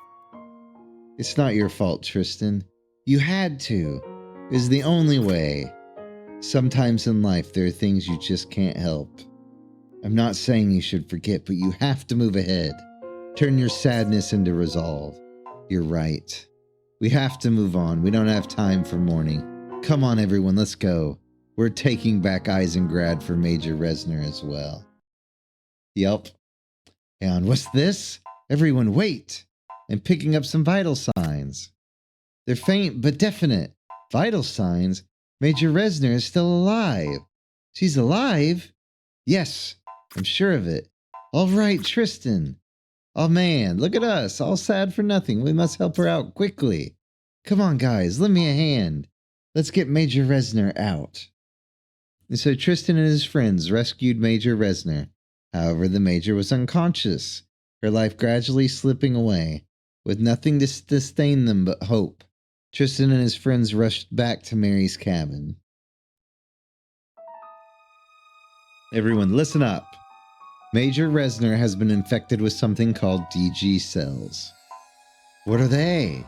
It's not your fault, Tristan. You had to. It was the only way. Sometimes in life, there are things you just can't help. I'm not saying you should forget, but you have to move ahead. Turn your sadness into resolve. You're right. We have to move on. We don't have time for mourning. Come on, everyone, let's go. We're taking back Eisengrad for Major Resner as well. Yup. And what's this? Everyone, wait! I'm picking up some vital signs. They're faint but definite. Vital signs? Major Resner is still alive. She's alive? Yes, I'm sure of it. All right, Tristan. Oh man, look at us, all sad for nothing. We must help her out quickly. Come on, guys, lend me a hand. Let's get Major Resner out. And so Tristan and his friends rescued Major Resner. However, the Major was unconscious, her life gradually slipping away, with nothing to sustain them but hope. Tristan and his friends rushed back to Mary's cabin. Everyone, listen up. Major Resner has been infected with something called DG cells. What are they?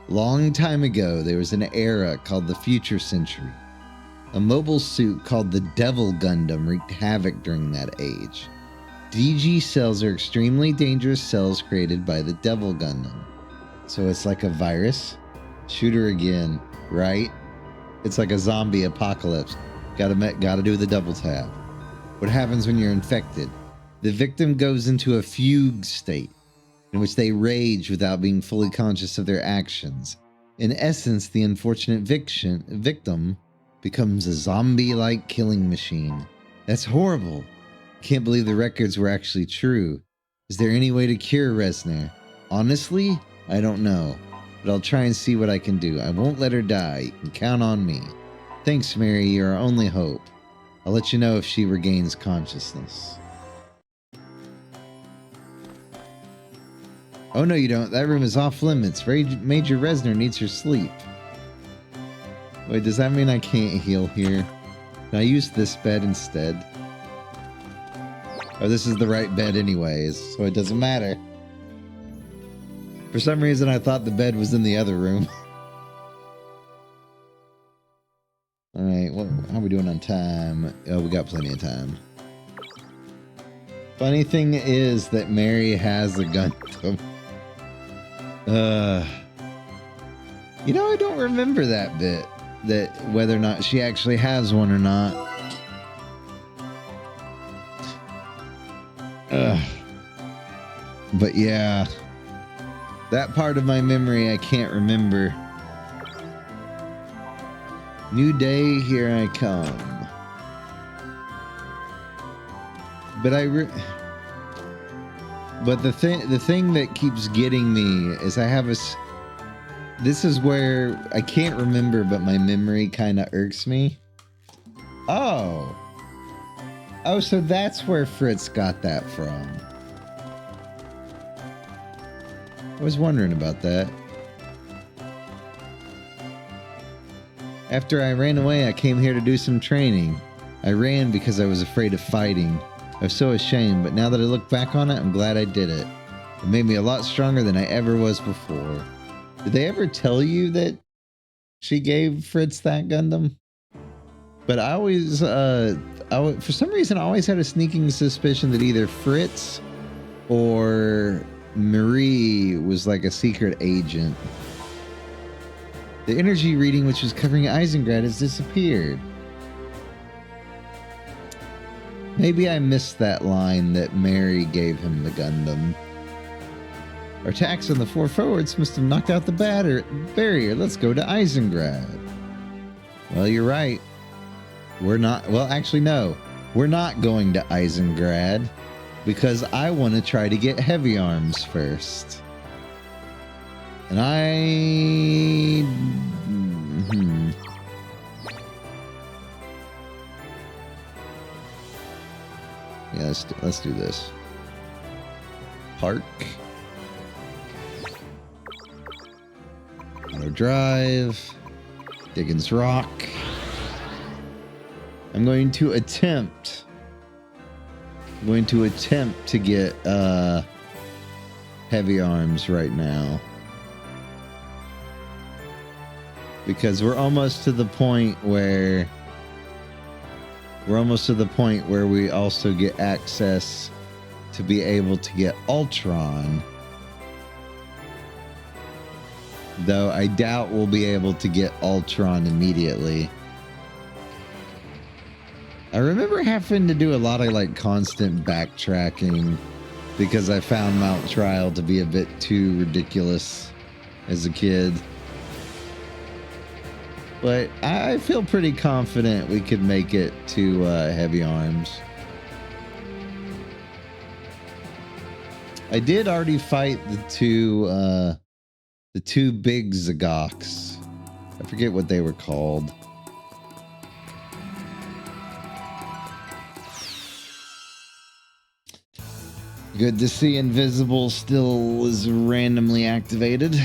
Long time ago, there was an era called the Future Century. A mobile suit called the Devil Gundam wreaked havoc during that age. DG cells are extremely dangerous cells created by the Devil Gundam. So it's like a virus? Shoot her again, right? It's like a zombie apocalypse. Gotta do the double tap. What happens when you're infected? The victim goes into a fugue state, in which they rage without being fully conscious of their actions. In essence, the unfortunate victim becomes a zombie-like killing machine. That's horrible. Can't believe the records were actually true. Is there any way to cure Resner? Honestly, I don't know, but I'll try and see what I can do. I won't let her die. You can count on me. Thanks, Mary. You're our only hope. I'll let you know if she regains consciousness. Oh, no, you don't. That room is off limits. Major Resner needs her sleep. Wait, does that mean I can't heal here? Can I use this bed instead? Oh, this is the right bed anyways, so it doesn't matter. For some reason, I thought the bed was in the other room. Alright, well, how are we doing on time? Oh, we got plenty of time. Funny thing is that Mary has a Gundam. You know, I don't remember that bit. That whether or not she actually has one or not. But yeah, that part of my memory I can't remember. New day, here I come. But the thing that keeps getting me is I have this is where I can't remember, but my memory kind of irks me. Oh, so that's where Fritz got that from. I was wondering about that. After I ran away, I came here to do some training. I ran because I was afraid of fighting. I was so ashamed, but now that I look back on it, I'm glad I did it. It made me a lot stronger than I ever was before. Did they ever tell you that she gave Fritz that Gundam? But I always, for some reason, I always had a sneaking suspicion that either Fritz or Marie was like a secret agent. The energy reading which was covering Eisengrad has disappeared. Maybe I missed that line that Mary gave him the Gundam. Our attacks on the four forwards must have knocked out the barrier. Let's go to Eisengrad. Well, you're right. We're not... Well, actually, no. We're not going to Eisengrad because I want to try to get heavy arms first. And Yeah, let's do this. Park. Auto drive. Diggins Rock. I'm going to attempt to get heavy arms right now. Because we're almost to the point where we also get access to be able to get Ultron. Though I doubt we'll be able to get Ultron immediately. I remember having to do a lot of like constant backtracking because I found Mount Trial to be a bit too ridiculous as a kid. But I feel pretty confident we could make it to heavy arms. I did already fight the two big Zagoks. I forget what they were called. Good to see Invisible still is randomly activated.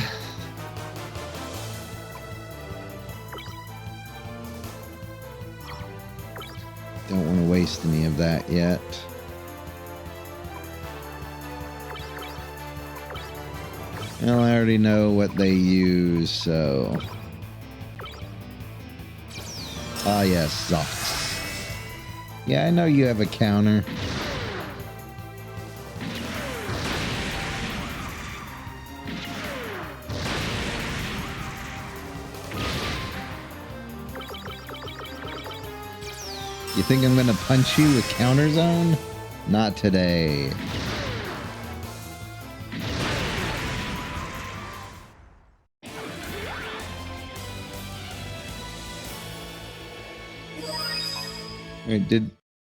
Don't want to waste any of that yet. Well, I already know what they use, so... Ah, yes, Zox. Yeah, I know you have a counter. You think I'm gonna punch you with counter zone? Not today.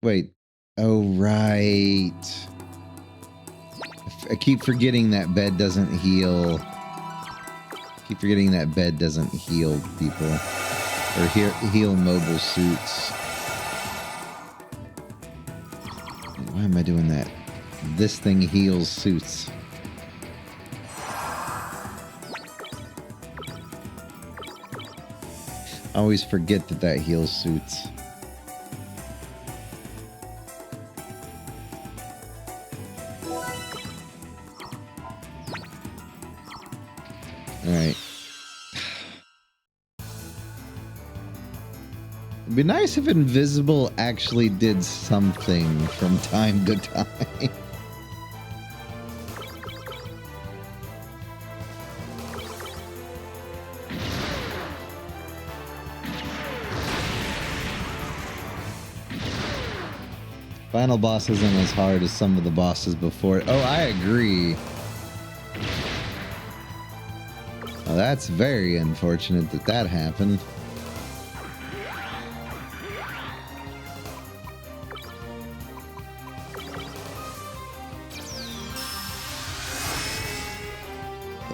Wait. Oh, right. I keep forgetting that bed doesn't heal. Keep forgetting that bed doesn't heal people. Or heal mobile suits. Why am I doing that? This thing heals suits. I always forget that heals suits. Alright. It'd be nice if Invisible actually did something from time to time. Final boss isn't as hard as some of the bosses before. Oh, I agree. Well, that's very unfortunate that happened.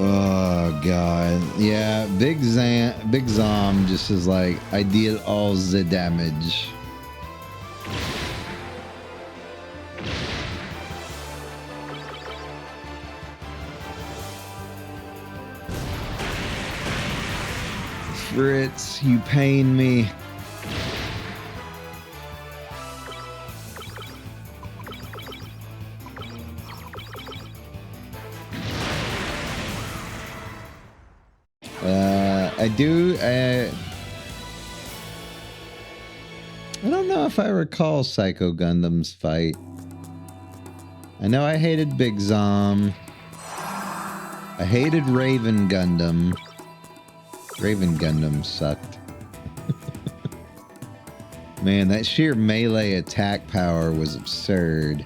Oh god, yeah. Big Zom just is like, I did all the damage. Fritz, you pain me. I don't know if I recall Psycho Gundam's fight. I know I hated Big Zom. I hated Raven Gundam. Raven Gundam sucked. Man, that sheer melee attack power was absurd.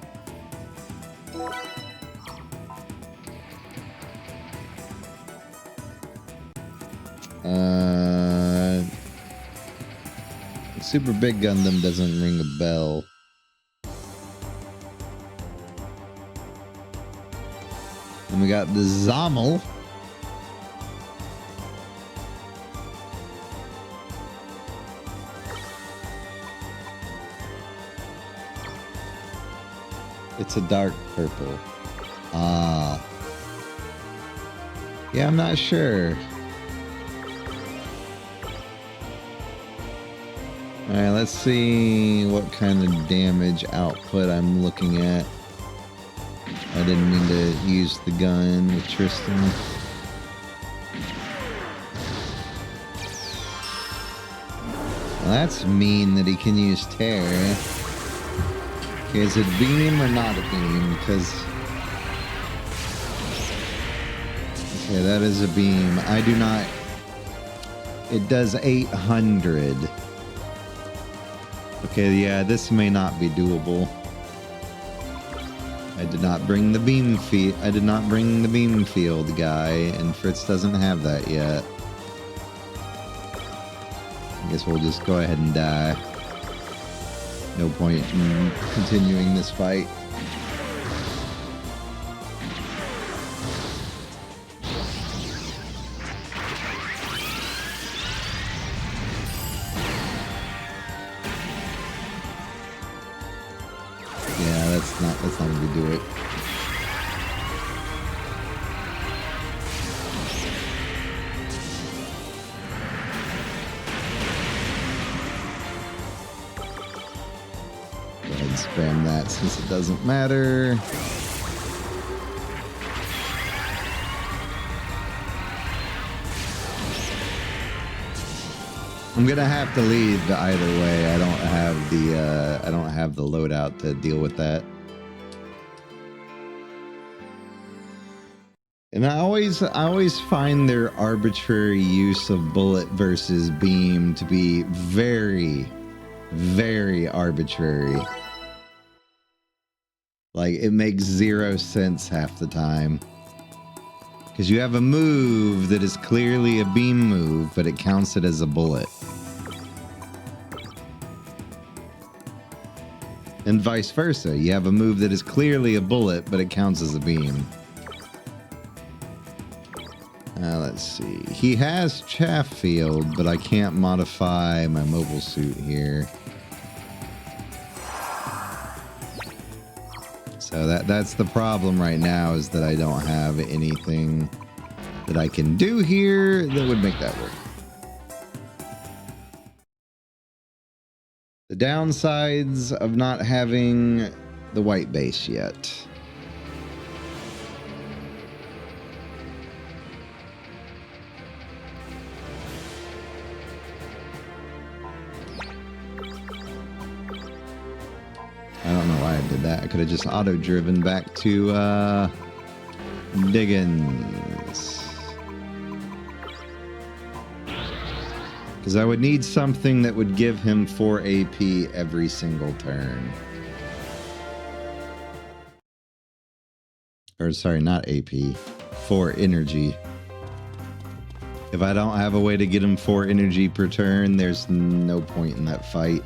Super Big Gundam doesn't ring a bell. And we got the Zommel. It's a dark purple. Ah. Yeah, I'm not sure. Alright, let's see what kind of damage output I'm looking at. I didn't mean to use the gun with Tristan. Well, that's mean that he can use tear. Okay, is it beam or not a beam? Because... okay, that is a beam. I do not... it does 800. Okay, yeah, this may not be doable. I did not bring the beam field. I did not bring the beam field guy, and Fritz doesn't have that yet. I guess we'll just go ahead and die. No point in continuing this fight. That's not gonna do it. Go ahead and spam that since it doesn't matter. I'm gonna have to leave either way. I don't have the loadout to deal with that. And I always find their arbitrary use of bullet versus beam to be very, very arbitrary. Like, it makes zero sense half the time. Because you have a move that is clearly a beam move, but it counts it as a bullet. And vice versa. You have a move that is clearly a bullet, but it counts as a beam. Let's see. He has chaff field, but I can't modify my mobile suit here. So that's the problem right now, is that I don't have anything that I can do here that would make that work. The downsides of not having the white base yet. I don't know why I did that. I could have just auto-driven back to Diggins. Because I would need something that would give him 4 AP every single turn. Or sorry, not AP. 4 energy. If I don't have a way to get him 4 energy per turn, there's no point in that fight.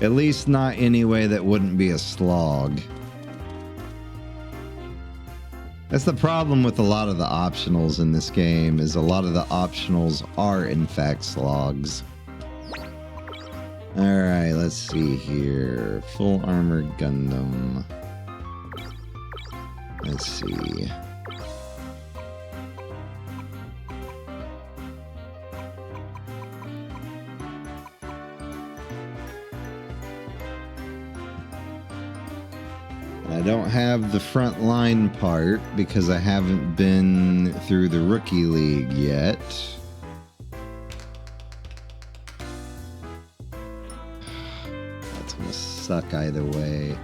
At least not any way that wouldn't be a slog. That's the problem with a lot of the optionals in this game, is a lot of the optionals are in fact slogs. Alright, let's see here. Full armor Gundam. Let's see. I don't have the front line part because I haven't been through the rookie league yet. That's gonna suck either way.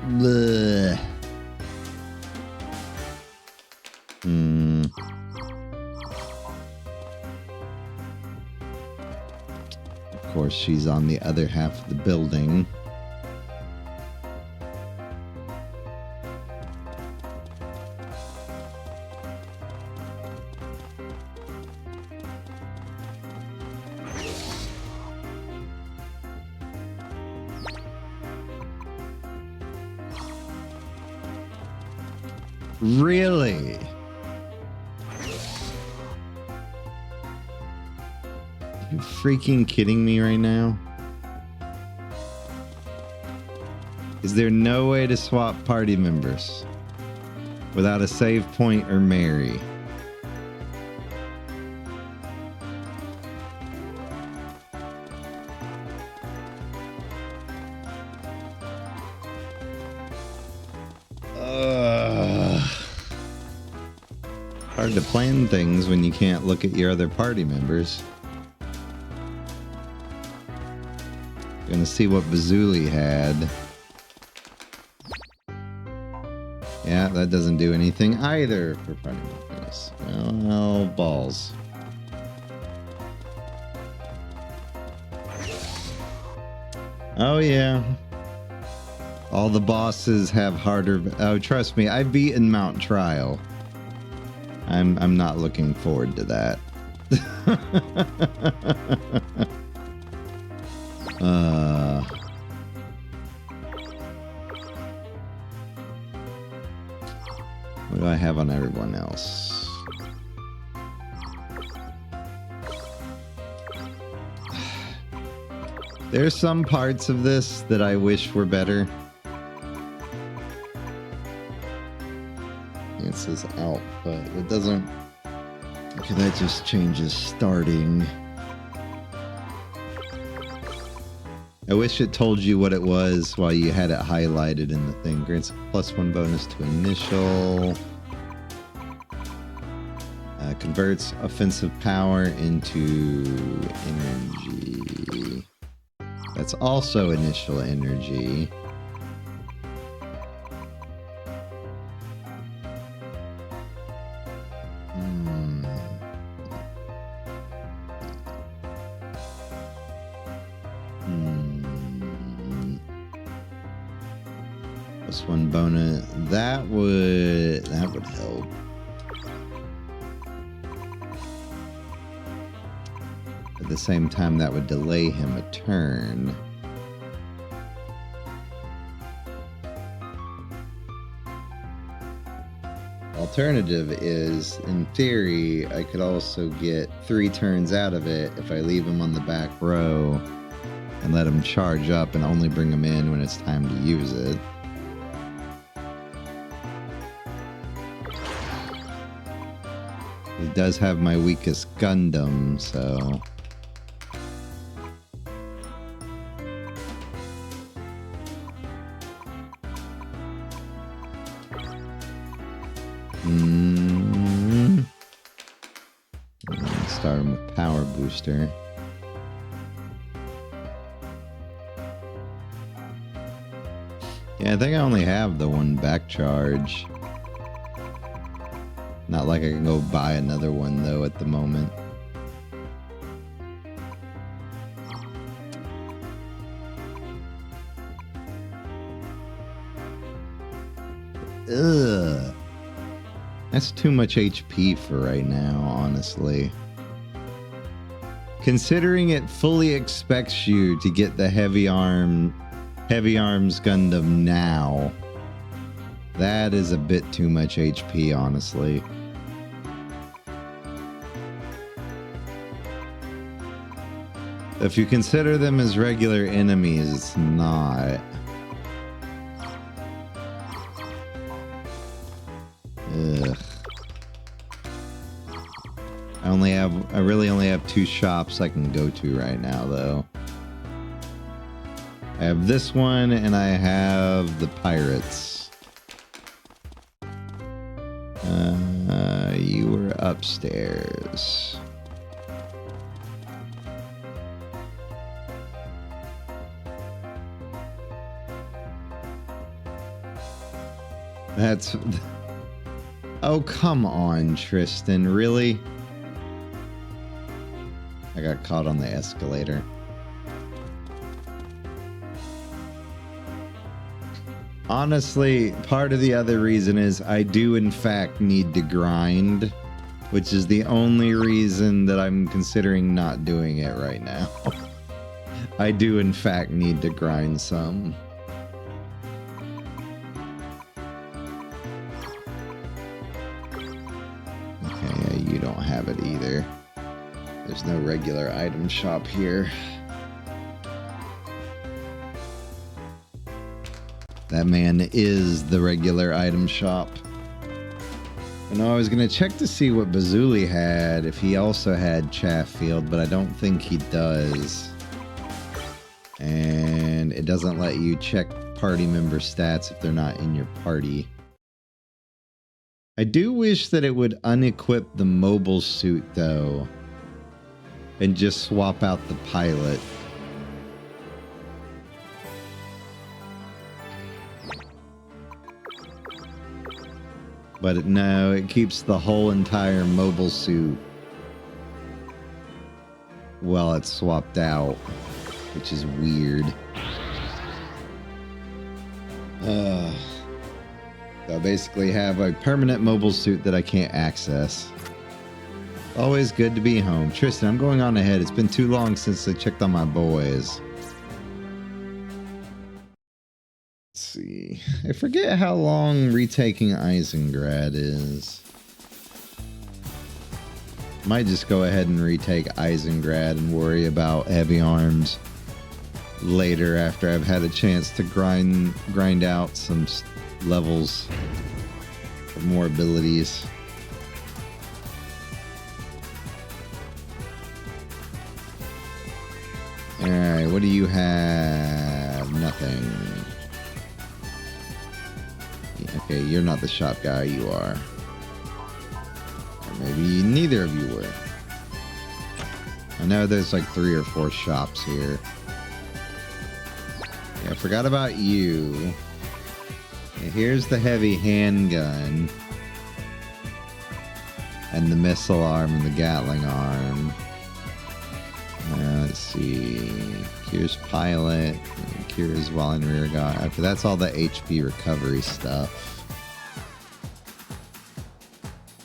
Blech. course, she's on the other half of the building. Really? Are you freaking kidding me right now? Is there no way to swap party members without a save point or Mary? Hard to plan things when you can't look at your other party members. Gonna see what Bazooly had. Yeah, that doesn't do anything either for party members. Well, balls. Oh yeah. All the bosses have harder. Oh, trust me, I've beaten Mount Trial. I'm not looking forward to that. What do I have on everyone else? There's some parts of this that I wish were better. It says out, but it doesn't. Okay, that just changes starting. I wish it told you what it was while you had it highlighted in the thing. Grants +1 bonus to initial. Converts offensive power into energy. That's also initial energy. +1 bonus. That would help. At the same time, that would delay him a turn. Alternative is, in theory, I could also get 3 turns out of it if I leave him on the back row and let him charge up and only bring him in when it's time to use it. He does have my weakest Gundam, so... Start him with Power Booster. Yeah, I think I only have the one back charge. Not like I can go buy another one, though, at the moment. Ugh. That's too much HP for right now, honestly. Considering it fully expects you to get the Heavy Arms Gundam now, that is a bit too much HP, honestly. If you consider them as regular enemies, it's not. Ugh. I really only have 2 shops I can go to right now, though. I have this one, and I have the Pirates. You were upstairs. That's... Oh, come on, Tristan. Really? I got caught on the escalator. Honestly, part of the other reason is I do in fact need to grind, which is the only reason that I'm considering not doing it right now. I do in fact need to grind some. Okay, yeah, you don't have it either. There's no regular item shop here. That man is the regular item shop. And I was going to check to see what Bazuli had, if he also had Chafffield, but I don't think he does. And it doesn't let you check party member stats if they're not in your party. I do wish that it would unequip the mobile suit, though, and just swap out the pilot. But no, it keeps the whole entire mobile suit while it's swapped out, which is weird. So I basically have a permanent mobile suit that I can't access. Always good to be home. Tristan, I'm going on ahead. It's been too long since I checked on my boys. Let's see. I forget how long retaking Eisengrad is. Might just go ahead and retake Eisengrad and worry about heavy arms later after I've had a chance to grind out some levels for more abilities. Alright, what do you have? Nothing. Okay, you're not the shop guy, you are. Or maybe neither of you were. I know there's like 3 or 4 shops here. Yeah, I forgot about you. Okay, here's the heavy handgun. And the missile arm and the Gatling arm. Let's see. Here's pilot. Here's while in rear guard. After that's all the HP recovery stuff.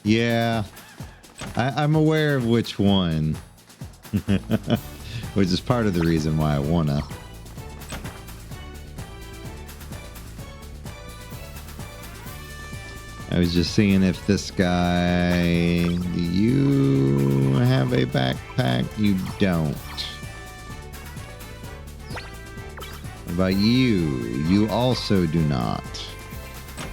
Yeah, I'm aware of which one, which is part of the reason why I wanna. I was just seeing if this guy, do you have a backpack? You don't. What about you? You also do not.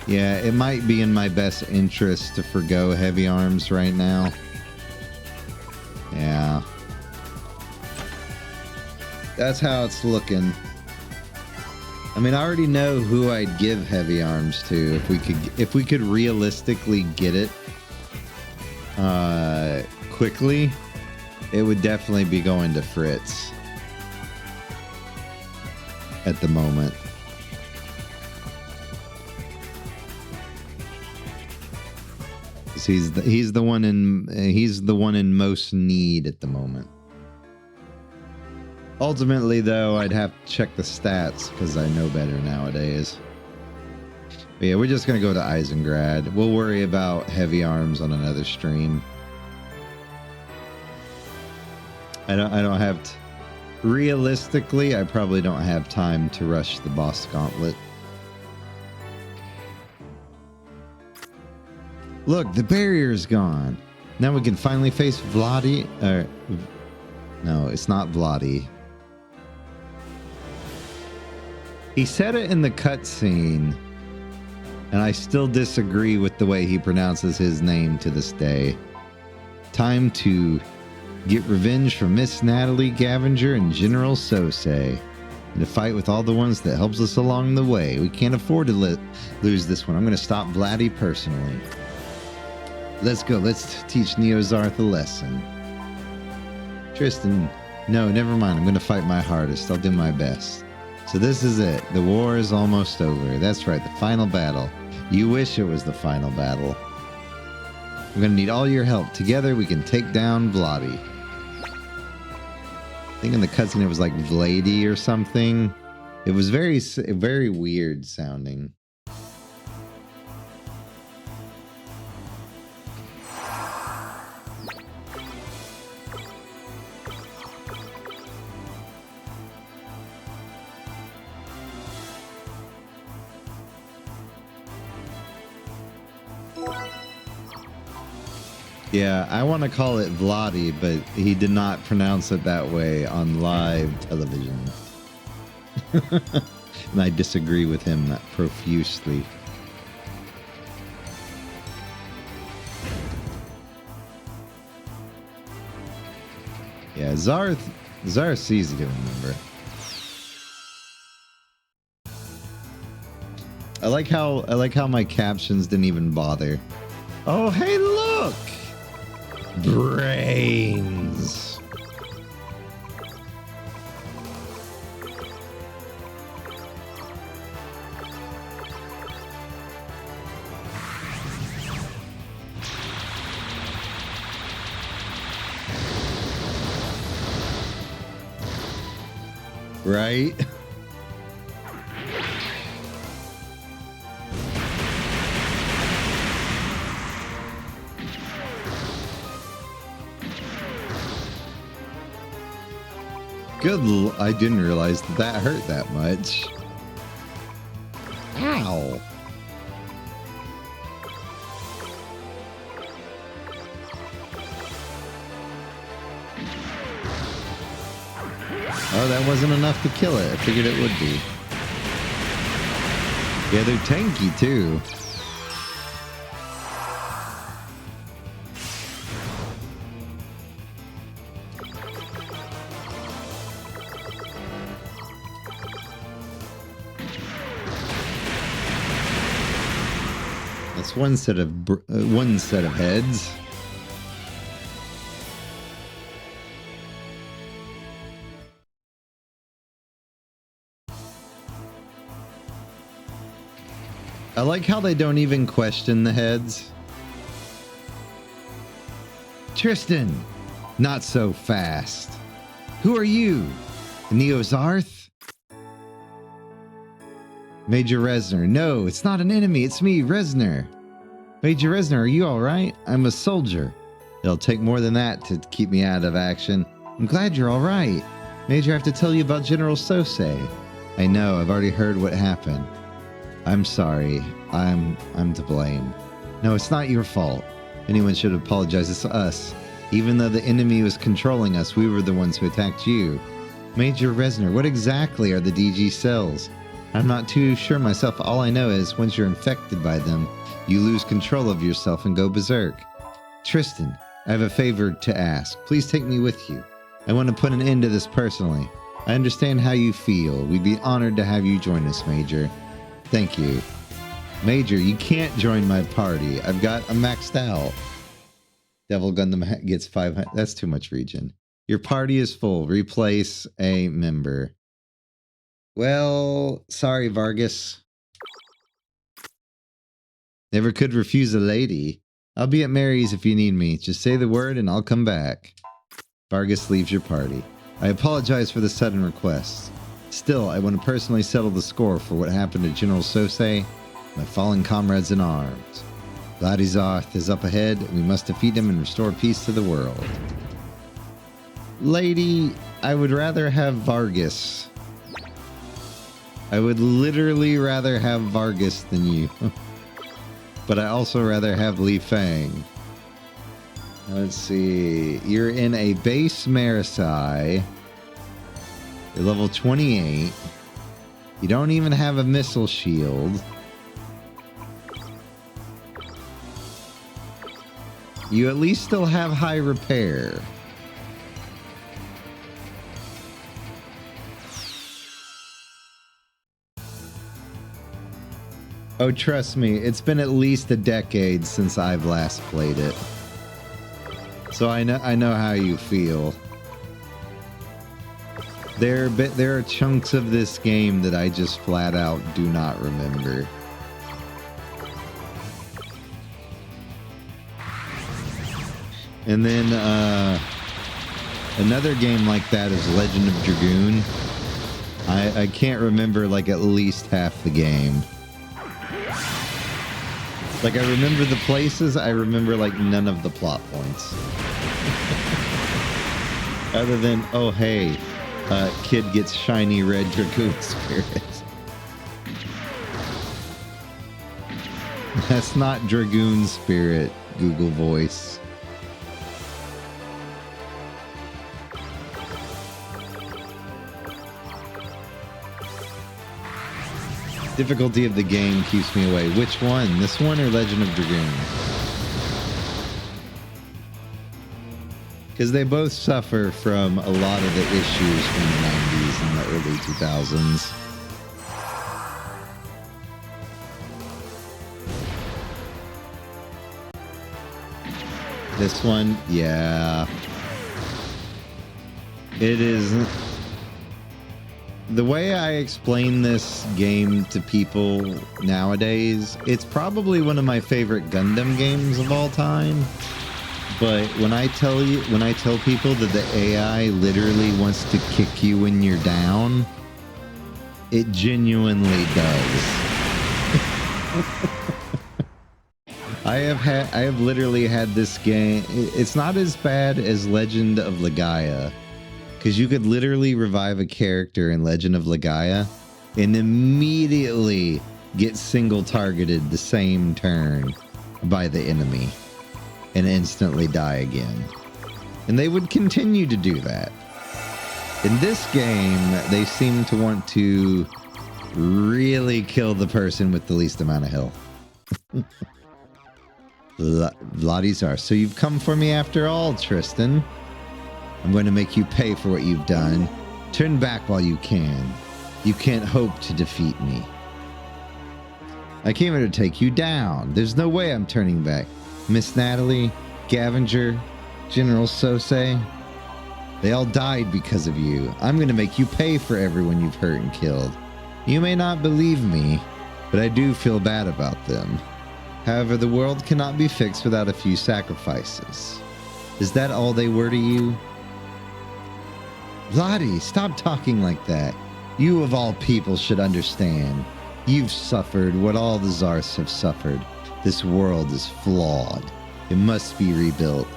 Yeah, it might be in my best interest to forgo heavy arms right now. Yeah. That's how it's looking. I mean, I already know who I'd give heavy arms to if we could realistically get it quickly. It would definitely be going to Fritz at the moment. He's the one in most need at the moment. Ultimately, though, I'd have to check the stats because I know better nowadays. But yeah, we're just gonna go to Eisengrad. We'll worry about heavy arms on another stream. I don't have realistically, I probably don't have time to rush the boss gauntlet. Look, the barrier's gone. Now we can finally face Vladi. No, it's not Vladi. He said it in the cutscene, and I still disagree with the way he pronounces his name to this day. Time to get revenge for Miss Natalie Gavinger and General Sosei, and to fight with all the ones that helps us along the way. We can't afford to lose this one. I'm going to stop Vladi personally. Let's go. Let's teach Neozarth a lesson. Tristan, no, never mind. I'm going to fight my hardest. I'll do my best. So this is it. The war is almost over. That's right, the final battle. You wish it was the final battle. I'm going to need all your help. Together we can take down Vladi. I think in the cutscene it was like Vladi or something. It was very weird sounding. Yeah, I want to call it Vladi, but he did not pronounce it that way on live television. And I disagree with him profusely. Yeah, Zarth's easy to remember. I like how my captions didn't even bother. Oh, hey, look! Brains. Right? I didn't realize that hurt that much. Ow. Oh, that wasn't enough to kill it. I figured it would be. Yeah, they're tanky too. That's one set of heads. I like how they don't even question the heads. Tristan, not so fast. Who are you? Neo Zarth? Major Resner. No, it's not an enemy. It's me, Resner. Major Resner, are you all right? I'm a soldier. It'll take more than that to keep me out of action. I'm glad you're all right. Major, I have to tell you about General Sosei. I know, I've already heard what happened. I'm sorry. I'm to blame. No, it's not your fault. Anyone should apologize. It's us. Even though the enemy was controlling us, we were the ones who attacked you. Major Resner, what exactly are the DG cells? I'm not too sure myself. All I know is once you're infected by them, you lose control of yourself and go berserk. Tristan, I have a favor to ask. Please take me with you. I want to put an end to this personally. I understand how you feel. We'd be honored to have you join us, Major. Thank you. Major, you can't join my party. I've got a maxed out. Devil Gundam gets 500. That's too much region. Your party is full. Replace a member. Well, sorry, Vargas. Never could refuse a lady. I'll be at Mary's if you need me. Just say the word and I'll come back. Vargas leaves your party. I apologize for the sudden request. Still, I want to personally settle the score for what happened to General Sosei, my fallen comrades in arms. Vladi Zarth is up ahead, and we must defeat him and restore peace to the world. Lady, I would rather have Vargas. I would literally rather have Vargas than you. But I also rather have Li Fang. Let's see. You're in a base Marisai. You're level 28. You don't even have a missile shield. You at least still have high repair. Oh, trust me, it's been at least a decade since I've last played it. So I know how you feel. There are chunks of this game that I just flat out do not remember. And then another game like that is Legend of Dragoon. I can't remember like at least half the game. Like I remember the places, I remember like none of the plot points. Other than, oh hey, kid gets shiny red Dragoon spirit. That's not Dragoon spirit, Google Voice. Difficulty of the game keeps me away. Which one? This one or Legend of Dragoon? Because they both suffer from a lot of the issues from the 90s and the early 2000s. This one, yeah. It is... The way I explain this game to people nowadays, it's probably one of my favorite Gundam games of all time. But when I tell people that the AI literally wants to kick you when you're down, it genuinely does. I have literally had this game. It's not as bad as Legend of Legaia, because you could literally revive a character in Legend of Legaia and immediately get single targeted the same turn by the enemy and instantly die again. And they would continue to do that. In this game, they seem to want to really kill the person with the least amount of health. Vladizar, so you've come for me after all, Tristan. I'm going to make you pay for what you've done. Turn back while you can. You can't hope to defeat me. I came here to take you down. There's no way I'm turning back. Miss Natalie, Gavinger, General Sosei, they all died because of you. I'm going to make you pay for everyone you've hurt and killed. You may not believe me, but I do feel bad about them. However, the world cannot be fixed without a few sacrifices. Is that all they were to you? Vladi, stop talking like that. You of all people should understand. You've suffered what all the Tsars have suffered. This world is flawed. It must be rebuilt.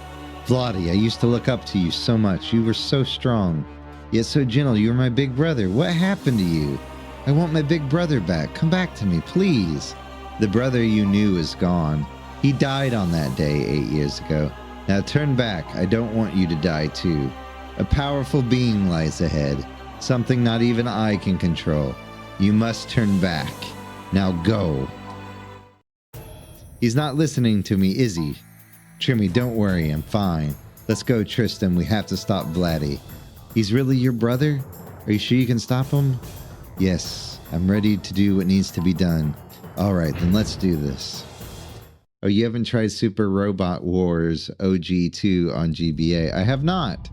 Vladi, I used to look up to you so much. You were so strong, yet so gentle. You were my big brother. What happened to you? I want my big brother back. Come back to me, please. The brother you knew is gone. He died on that day 8 years ago. Now turn back. I don't want you to die too. A powerful being lies ahead. Something not even I can control. You must turn back. Now go. He's not listening to me, is he? Trimmy, don't worry. I'm fine. Let's go, Tristan. We have to stop Vladdy. He's really your brother? Are you sure you can stop him? Yes. I'm ready to do what needs to be done. All right, then let's do this. Oh, you haven't tried Super Robot Wars OG2 on GBA? I have not.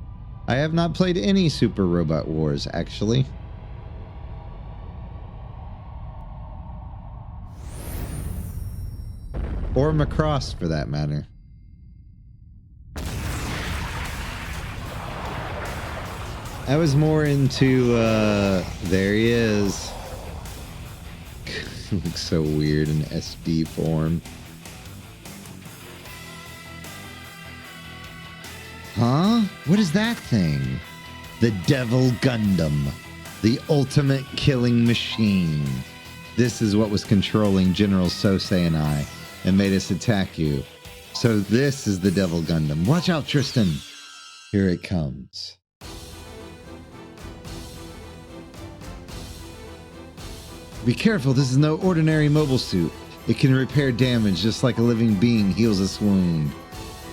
I have not played any Super Robot Wars, actually. Or Macross, for that matter. I was more into, there he is. Looks so weird in SD form. Huh? What is that thing? The Devil Gundam. The ultimate killing machine. This is what was controlling General Sosei and I, and made us attack you. So this is the Devil Gundam. Watch out, Tristan. Here it comes. Be careful, this is no ordinary mobile suit. It can repair damage just like a living being heals a wound.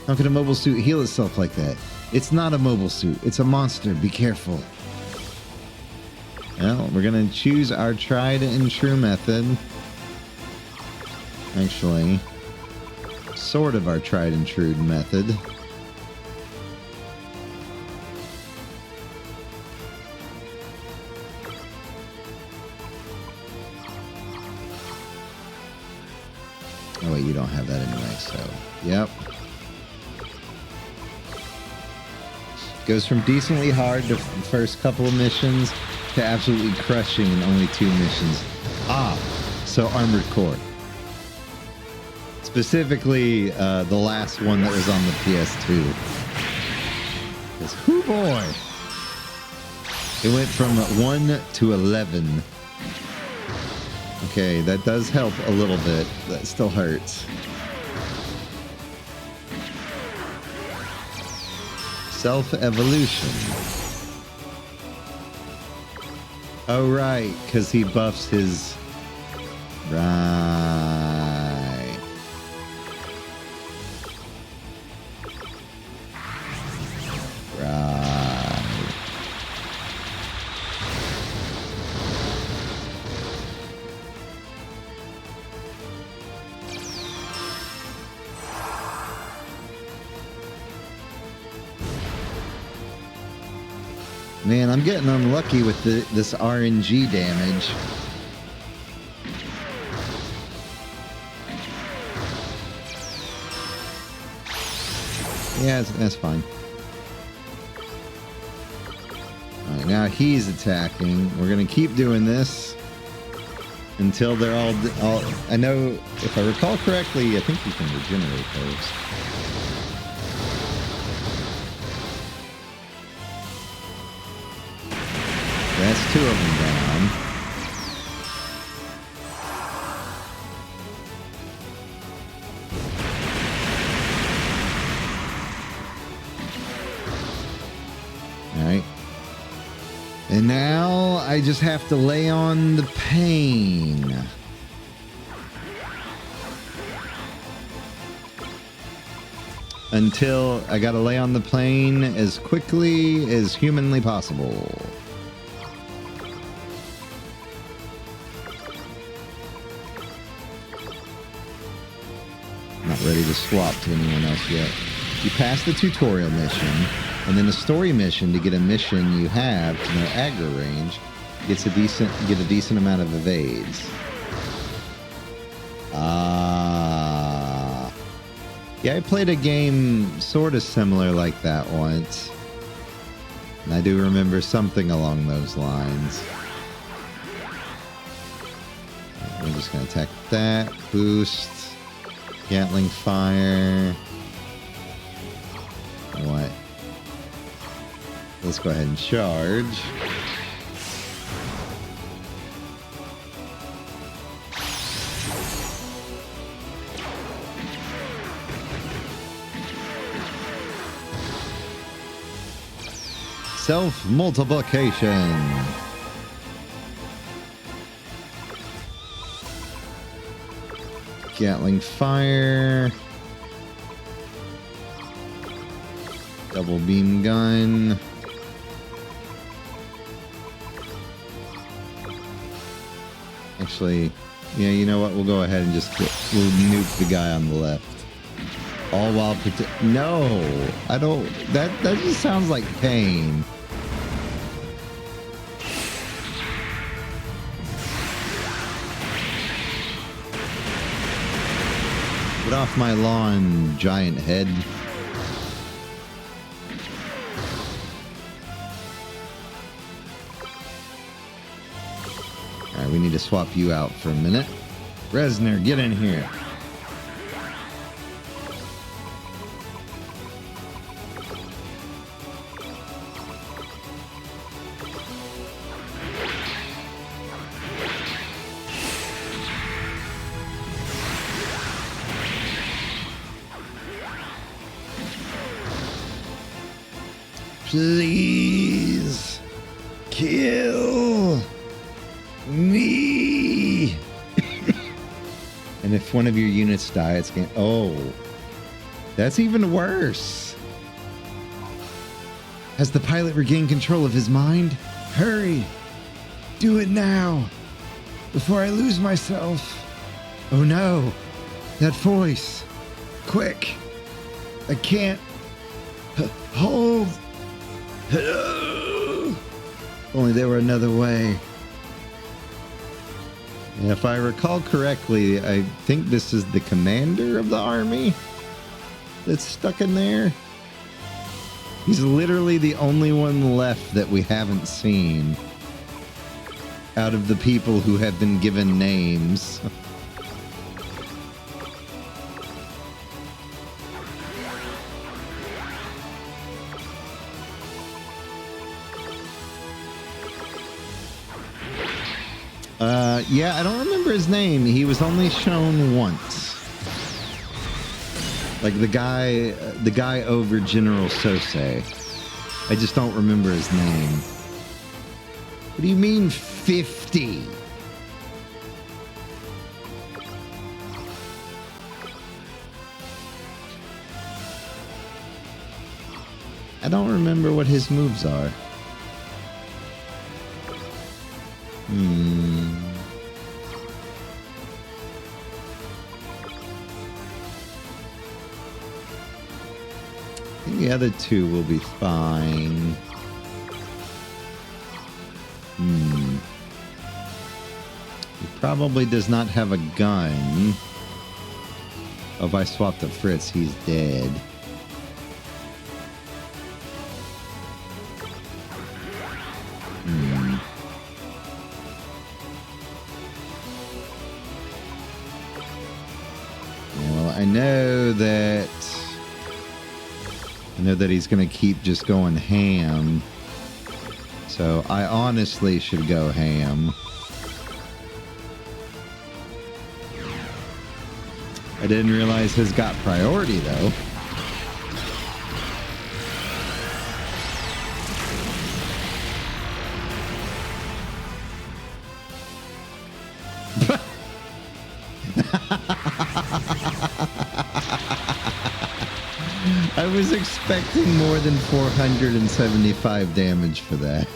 How can a mobile suit heal itself like that? It's not a mobile suit, it's a monster. Be careful. Well, we're gonna choose our tried and true method. Actually, sort of our tried and true method. Oh wait, you don't have that anyway, so yep. Goes from decently hard the first couple of missions to absolutely crushing in only 2 missions. Ah, so Armored Core. Specifically, the last one that was on the PS2. Because, whoo boy! It went from 1 to 11. Okay, that does help a little bit. That still hurts. Self-evolution. Oh, right, because he buffs his Right. Right. Man, I'm getting unlucky with this RNG damage. Yeah, that's fine. Alright, now he's attacking. We're going to keep doing this until they're all... I know, if I recall correctly, I think you can regenerate those. That's 2 of them down. Alright. And now I just have to lay on the pain. Until I gotta lay on the plane as quickly as humanly possible. Not ready to swap to anyone else yet. You pass the tutorial mission, and then a story mission to get a mission you have to know aggro range get a decent amount of evades. Yeah, I played a game sort of similar like that once. And I do remember something along those lines. We're just going to attack that. Boost. Gatling fire. What? Let's go ahead and charge. Self-multiplication. Gatling fire. Double beam gun. Actually, yeah, you know what? We'll go ahead and we'll nuke the guy on the left. All while no, I don't. That just sounds like pain. Get off my lawn, giant head. Alright, we need to swap you out for a minute. Resner, get in here. Please kill me. And if one of your units die, it's going to... Oh, that's even worse. Has the pilot regained control of his mind? Hurry. Do it now. Before I lose myself. Oh no. That voice. Quick. I can't hold. Only there were another way. And if I recall correctly, I think this is the commander of the army that's stuck in there. He's literally the only one left that we haven't seen out of the people who have been given names. Yeah, I don't remember his name. He was only shown once. Like the guy over General Sosei. I just don't remember his name. What do you mean 50? I don't remember what his moves are. I think the other two will be fine. He probably does not have a gun. Oh, if I swap to Fritz, he's dead. Well, I know that he's going to keep just going ham. So I honestly should go ham. I didn't realize his got priority, though. I was expecting more than 475 damage for that.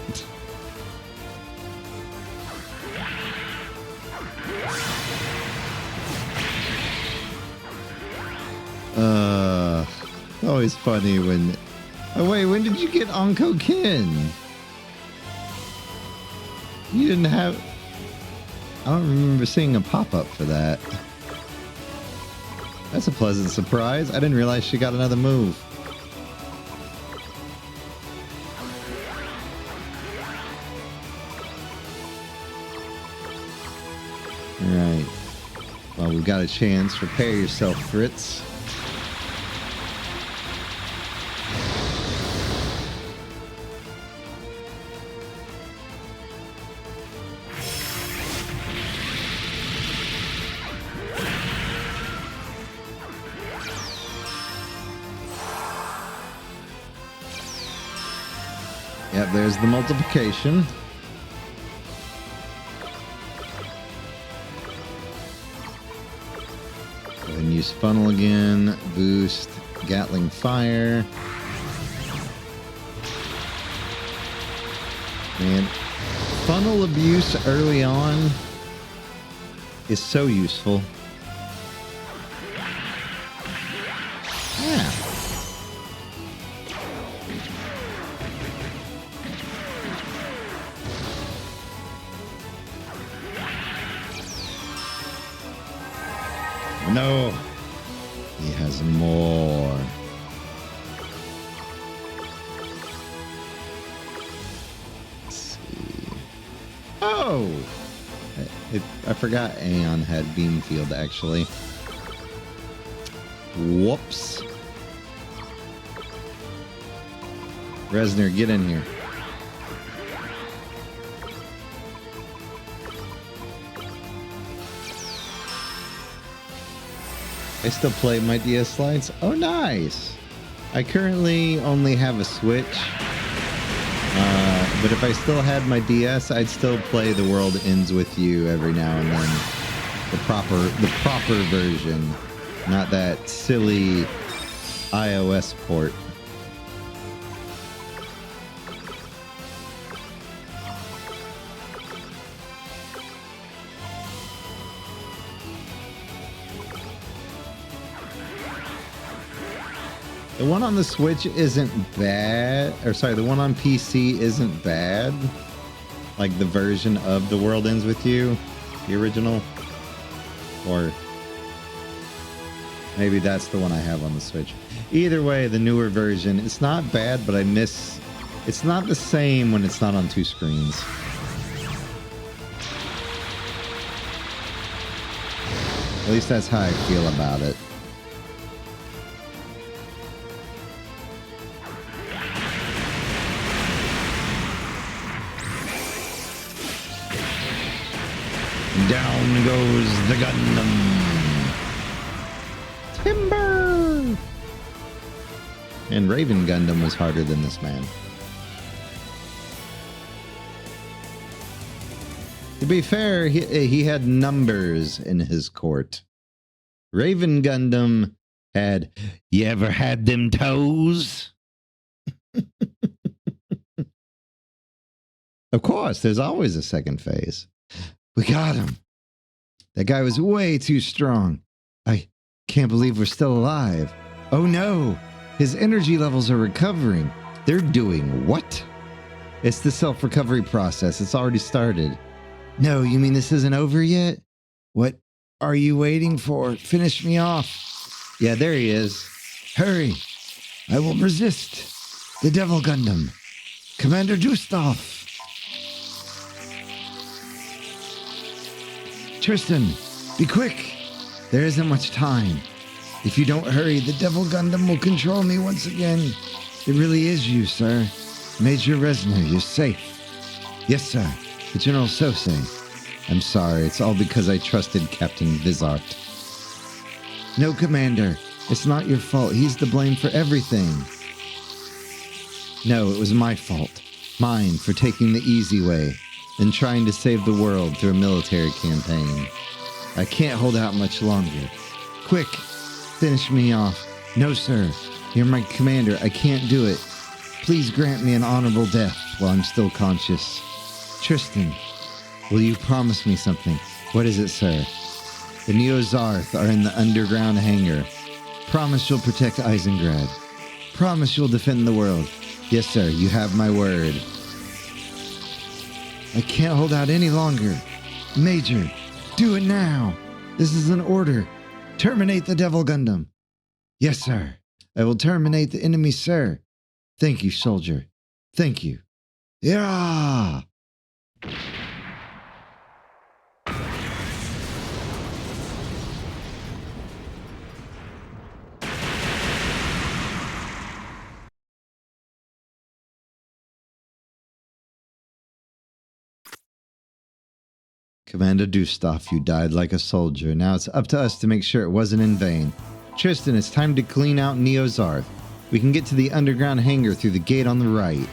Always funny when... Oh, wait, when did you get Onko Kin? You didn't have... I don't remember seeing a pop-up for that. That's a pleasant surprise. I didn't realize she got another move. Alright. Well, we've got a chance. Prepare yourself, Fritz. Yep, there's the multiplication. Go ahead and use funnel again. Boost. Gatling fire. Man, funnel abuse early on is so useful. Yeah. No, he has more. Let's see. Oh, I forgot Aeon had Beam Field actually. Whoops. Resner, get in here. I still play my DS slides. Oh, nice. I currently only have a Switch. But if I still had my DS, I'd still play The World Ends With You every now and then. The proper version. Not that silly iOS port. The one on the Switch isn't bad. Or sorry, the one on PC isn't bad. Like the version of The World Ends With You. The original. Or maybe that's the one I have on the Switch. Either way, the newer version, it's not bad, but I miss... It's not the same when it's not on two screens. At least that's how I feel about it. Down goes the Gundam. Timber! And Raven Gundam was harder than this man. To be fair, he had numbers in his court. Raven Gundam had, you ever had them toes? Of course, there's always a second phase. We got him. That guy was way too strong. I can't believe we're still alive. Oh no, his energy levels are recovering. They're doing what? It's the self-recovery process. It's already started. No, you mean this isn't over yet? What are you waiting for? Finish me off. Yeah, there he is. Hurry. I will resist. The Devil Gundam. Commander Dustov. Tristan, be quick. There isn't much time. If you don't hurry, the Devil Gundam will control me once again. It really is you, sir. Major Resner, you're safe. Yes, sir. The General Sosei. I'm sorry, it's all because I trusted Captain Vizart. No, Commander. It's not your fault. He's to blame for everything. No, it was my fault. Mine for taking the easy way and trying to save the world through a military campaign. I can't hold out much longer. Quick, finish me off. No, sir. You're my commander. I can't do it. Please grant me an honorable death while I'm still conscious. Tristan, will you promise me something? What is it, sir? The Neo-Zarth are in the underground hangar. Promise you'll protect Eisengrad. Promise you'll defend the world. Yes, sir. You have my word. I can't hold out any longer. Major, do it now. This is an order. Terminate the Devil Gundam. Yes, sir. I will terminate the enemy, sir. Thank you, soldier. Thank you. Yeah! Commander Dustov, you died like a soldier. Now it's up to us to make sure it wasn't in vain. Tristan, it's time to clean out Neo-Zarth. We can get to the underground hangar through the gate on the right.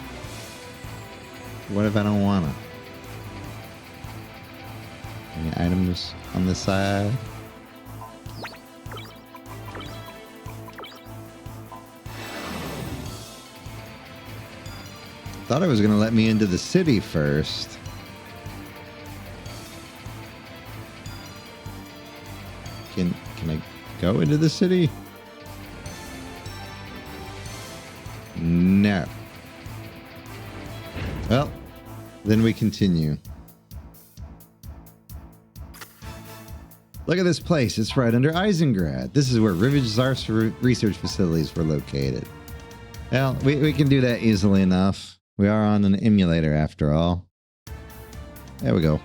What if I don't want to? Any items on the side? Thought it was going to let me into the city first. Can I go into the city? No. Well, then we continue. Look at this place. It's right under Eisengrad. This is where Rivage Zarf's research facilities were located. Well, we can do that easily enough. We are on an emulator after all. There we go.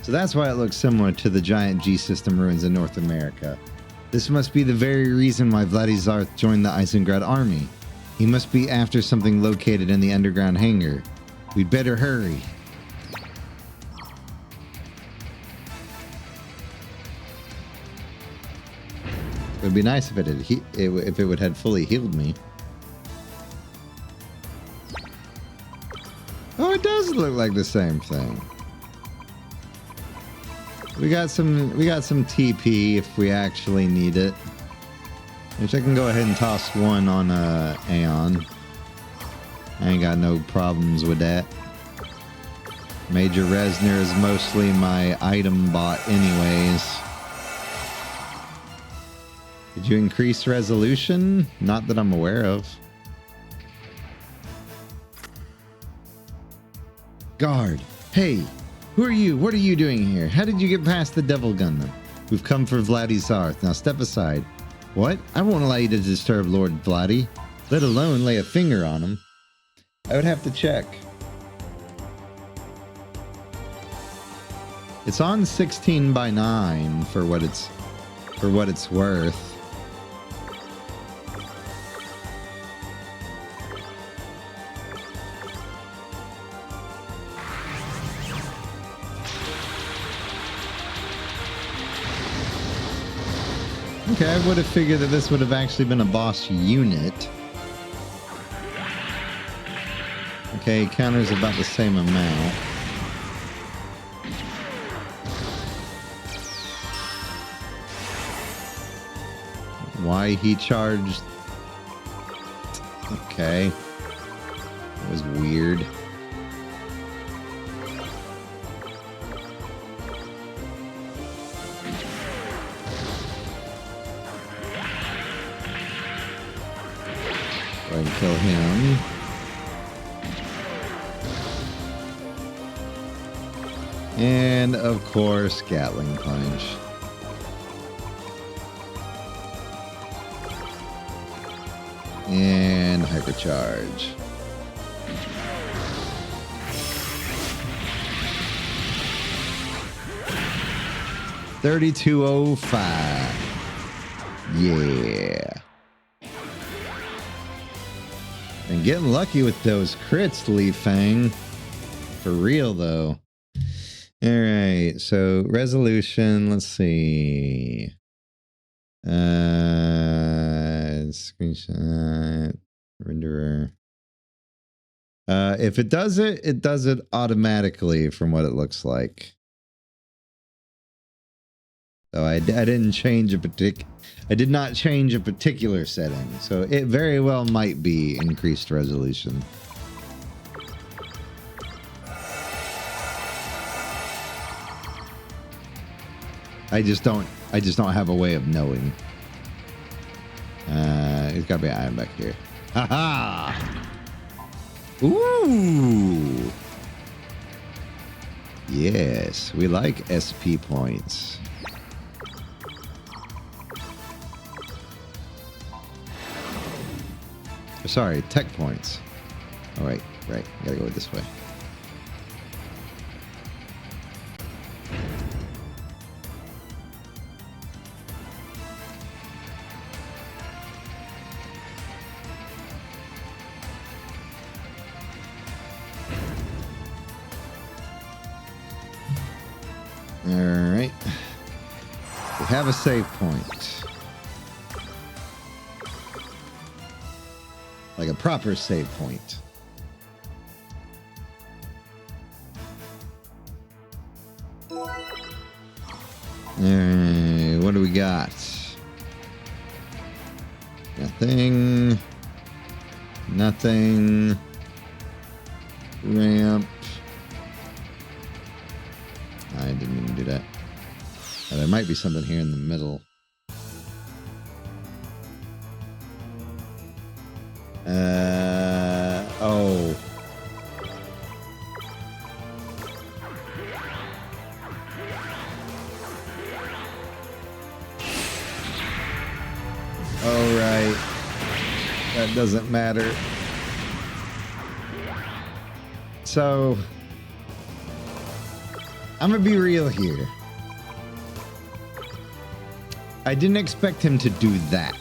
So that's why it looks similar to the giant G-system ruins in North America. This must be the very reason why Vladdy Zarth joined the Eisengrad army. He must be after something located in the underground hangar. We'd better hurry. It would be nice if it would have fully healed me. Oh, it does look like the same thing. We got some TP if we actually need it. Which I can go ahead and toss one on Aeon. I ain't got no problems with that. Major Resner is mostly my item bot anyways. Did you increase resolution? Not that I'm aware of. Guard. Hey, who are you? What are you doing here? How did you get past the Devil Gundam? We've come for Vladdy Zarth. Now step aside. What? I won't allow you to disturb Lord Vladdy, let alone lay a finger on him. I would have to check. It's on 16:9 for what it's worth. Okay, I would have figured that this would have actually been a boss unit. Okay, counters about the same amount. Why he charged... Okay. That was weird. Go ahead and kill him. And of course, Gatling Punch. And Hypercharge. $32.05. Yeah. And getting lucky with those crits, Lee Fang. For real, though. All right. So, resolution. Let's see. Screenshot. Renderer. If it does it automatically from what it looks like. So I didn't change I did not change a particular setting. So it very well might be increased resolution. I just don't have a way of knowing. It's gotta be an item back here. Haha! Ooh! Yes, we like SP points. Sorry, tech points. Oh, right. Gotta go this way. All right. We have a save point. Like a proper save point. What do we got? Nothing. Nothing. Ramp. I didn't even do that. There might be something here in the middle. Oh. Oh, right. That doesn't matter. So, I'm gonna be real here. I didn't expect him to do that.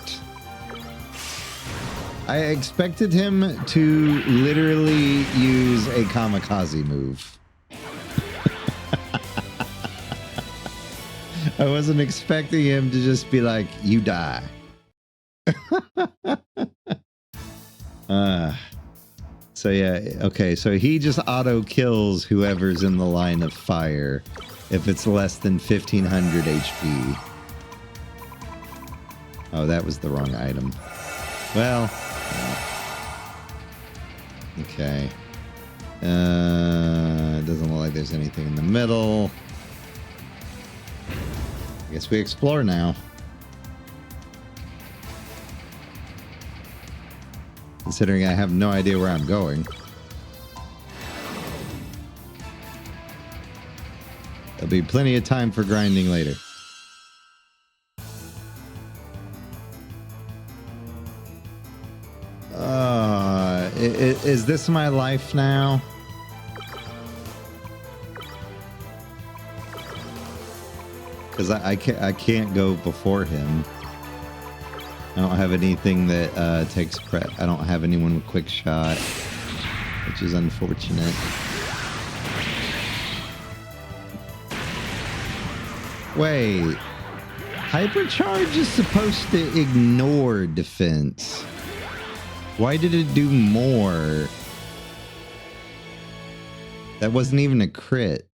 I expected him to literally use a kamikaze move. I wasn't expecting him to just be like, you die. So yeah, okay, so he just auto kills whoever's in the line of fire if it's less than 1500 HP. Oh, that was the wrong item. Well, okay. It doesn't look like there's anything in the middle. I guess we explore now. Considering I have no idea where I'm going. There'll be plenty of time for grinding later. Is this my life now? Because I can't go before him. I don't have anything that takes prep. I don't have anyone with quick shot, which is unfortunate. Wait, Hypercharge is supposed to ignore defense. Why did it do more? That wasn't even a crit.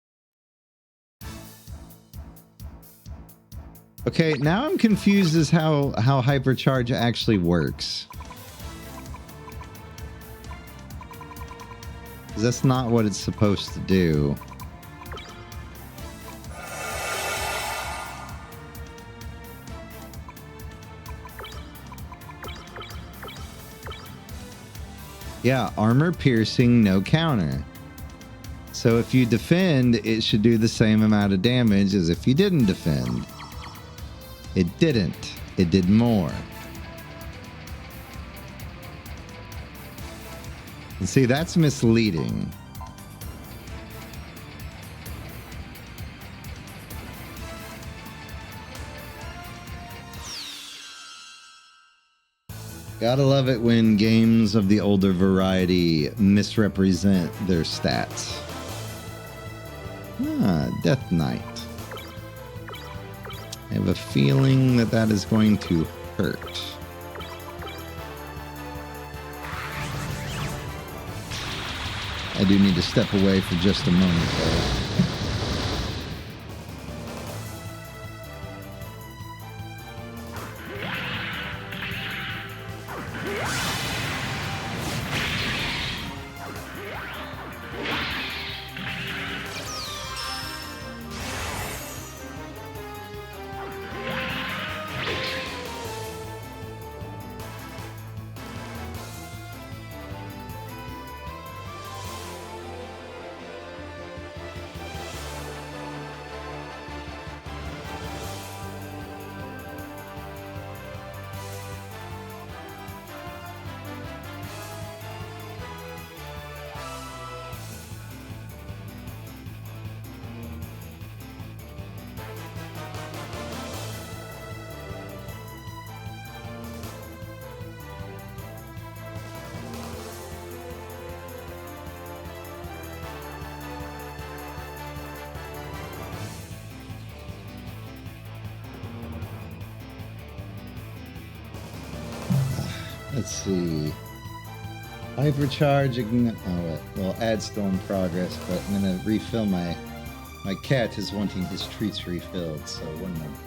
Okay, now I'm confused as how Hypercharge actually works. 'Cause that's not what it's supposed to do. Yeah, armor piercing, no counter. So if you defend, it should do the same amount of damage as if you didn't defend. It didn't. It did more. And see, that's misleading. Gotta love it when games of the older variety misrepresent their stats. Ah, Death Knight. I have a feeling that that is going to hurt. I do need to step away for just a moment, though. Let's see. Hypercharging. Oh, well, ad's still in progress, but I'm gonna refill my cat is wanting his treats refilled, so 1 moment.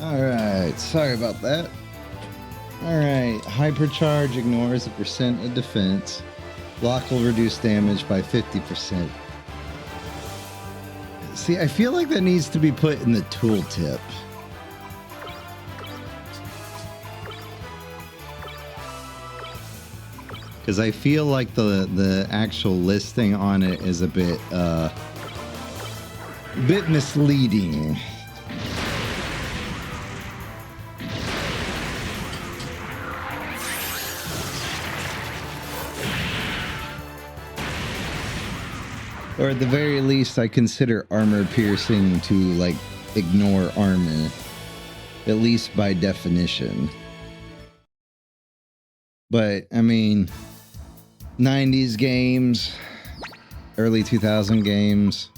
Alright, sorry about that. Alright, Hypercharge ignores a percent of defense. Block will reduce damage by 50%. See, I feel like that needs to be put in the tooltip. Because I feel like the actual listing on it is a bit misleading. Or at the very least, I consider armor piercing to, like, ignore armor. At least by definition. But, I mean, 90s games, early 2000 games,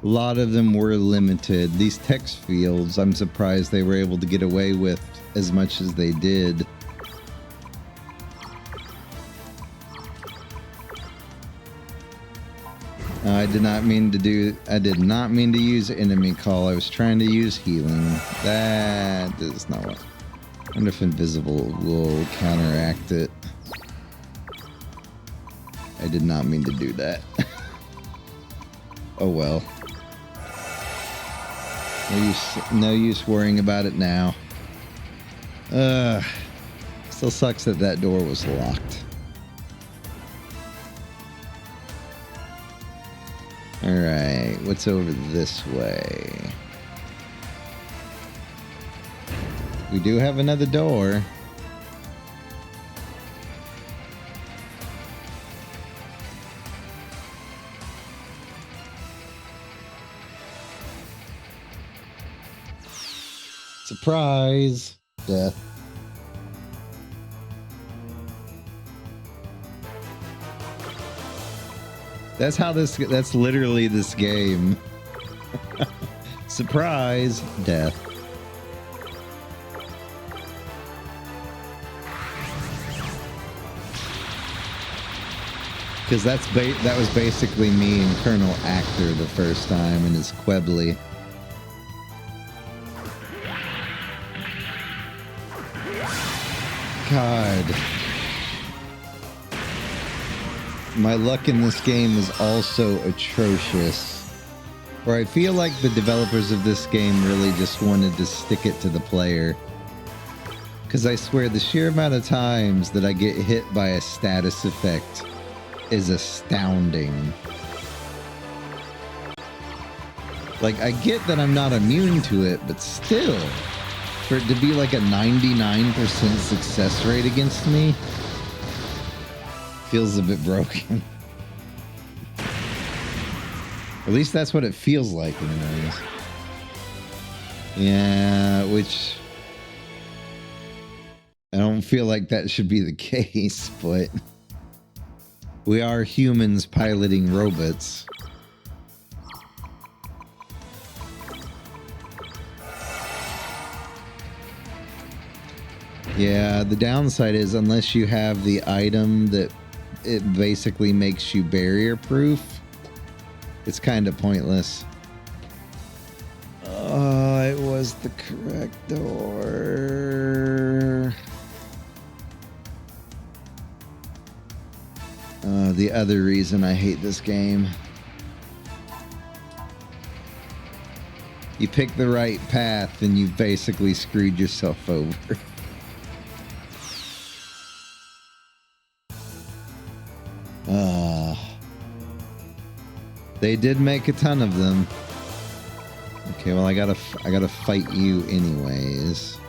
a lot of them were limited. These text fields, I'm surprised they were able to get away with as much as they did. I did not mean to use enemy call. I was trying to use healing. That is not what. I wonder if invisible will counteract it. I did not mean to do that. Oh well. No use worrying about it now. Still sucks that that door was locked. Alright, what's over this way? We do have another door. Surprise! Death. That's literally this game. Surprise! Death. Because that was basically me and Colonel Actor the first time in his Quebly. God. My luck in this game is also atrocious. Where I feel like the developers of this game really just wanted to stick it to the player. Because I swear the sheer amount of times that I get hit by a status effect is astounding. Like, I get that I'm not immune to it, but still, for it to be like a 99% success rate against me feels a bit broken. At least that's what it feels like anyways. Yeah, which I don't feel like that should be the case, but we are humans piloting robots. Yeah, the downside is unless you have the item that it basically makes you barrier proof, it's kind of pointless. Oh, it was the correct door. The other reason I hate this game. You pick the right path and you've basically screwed yourself over. They did make a ton of them. Okay, well I gotta fight you anyways.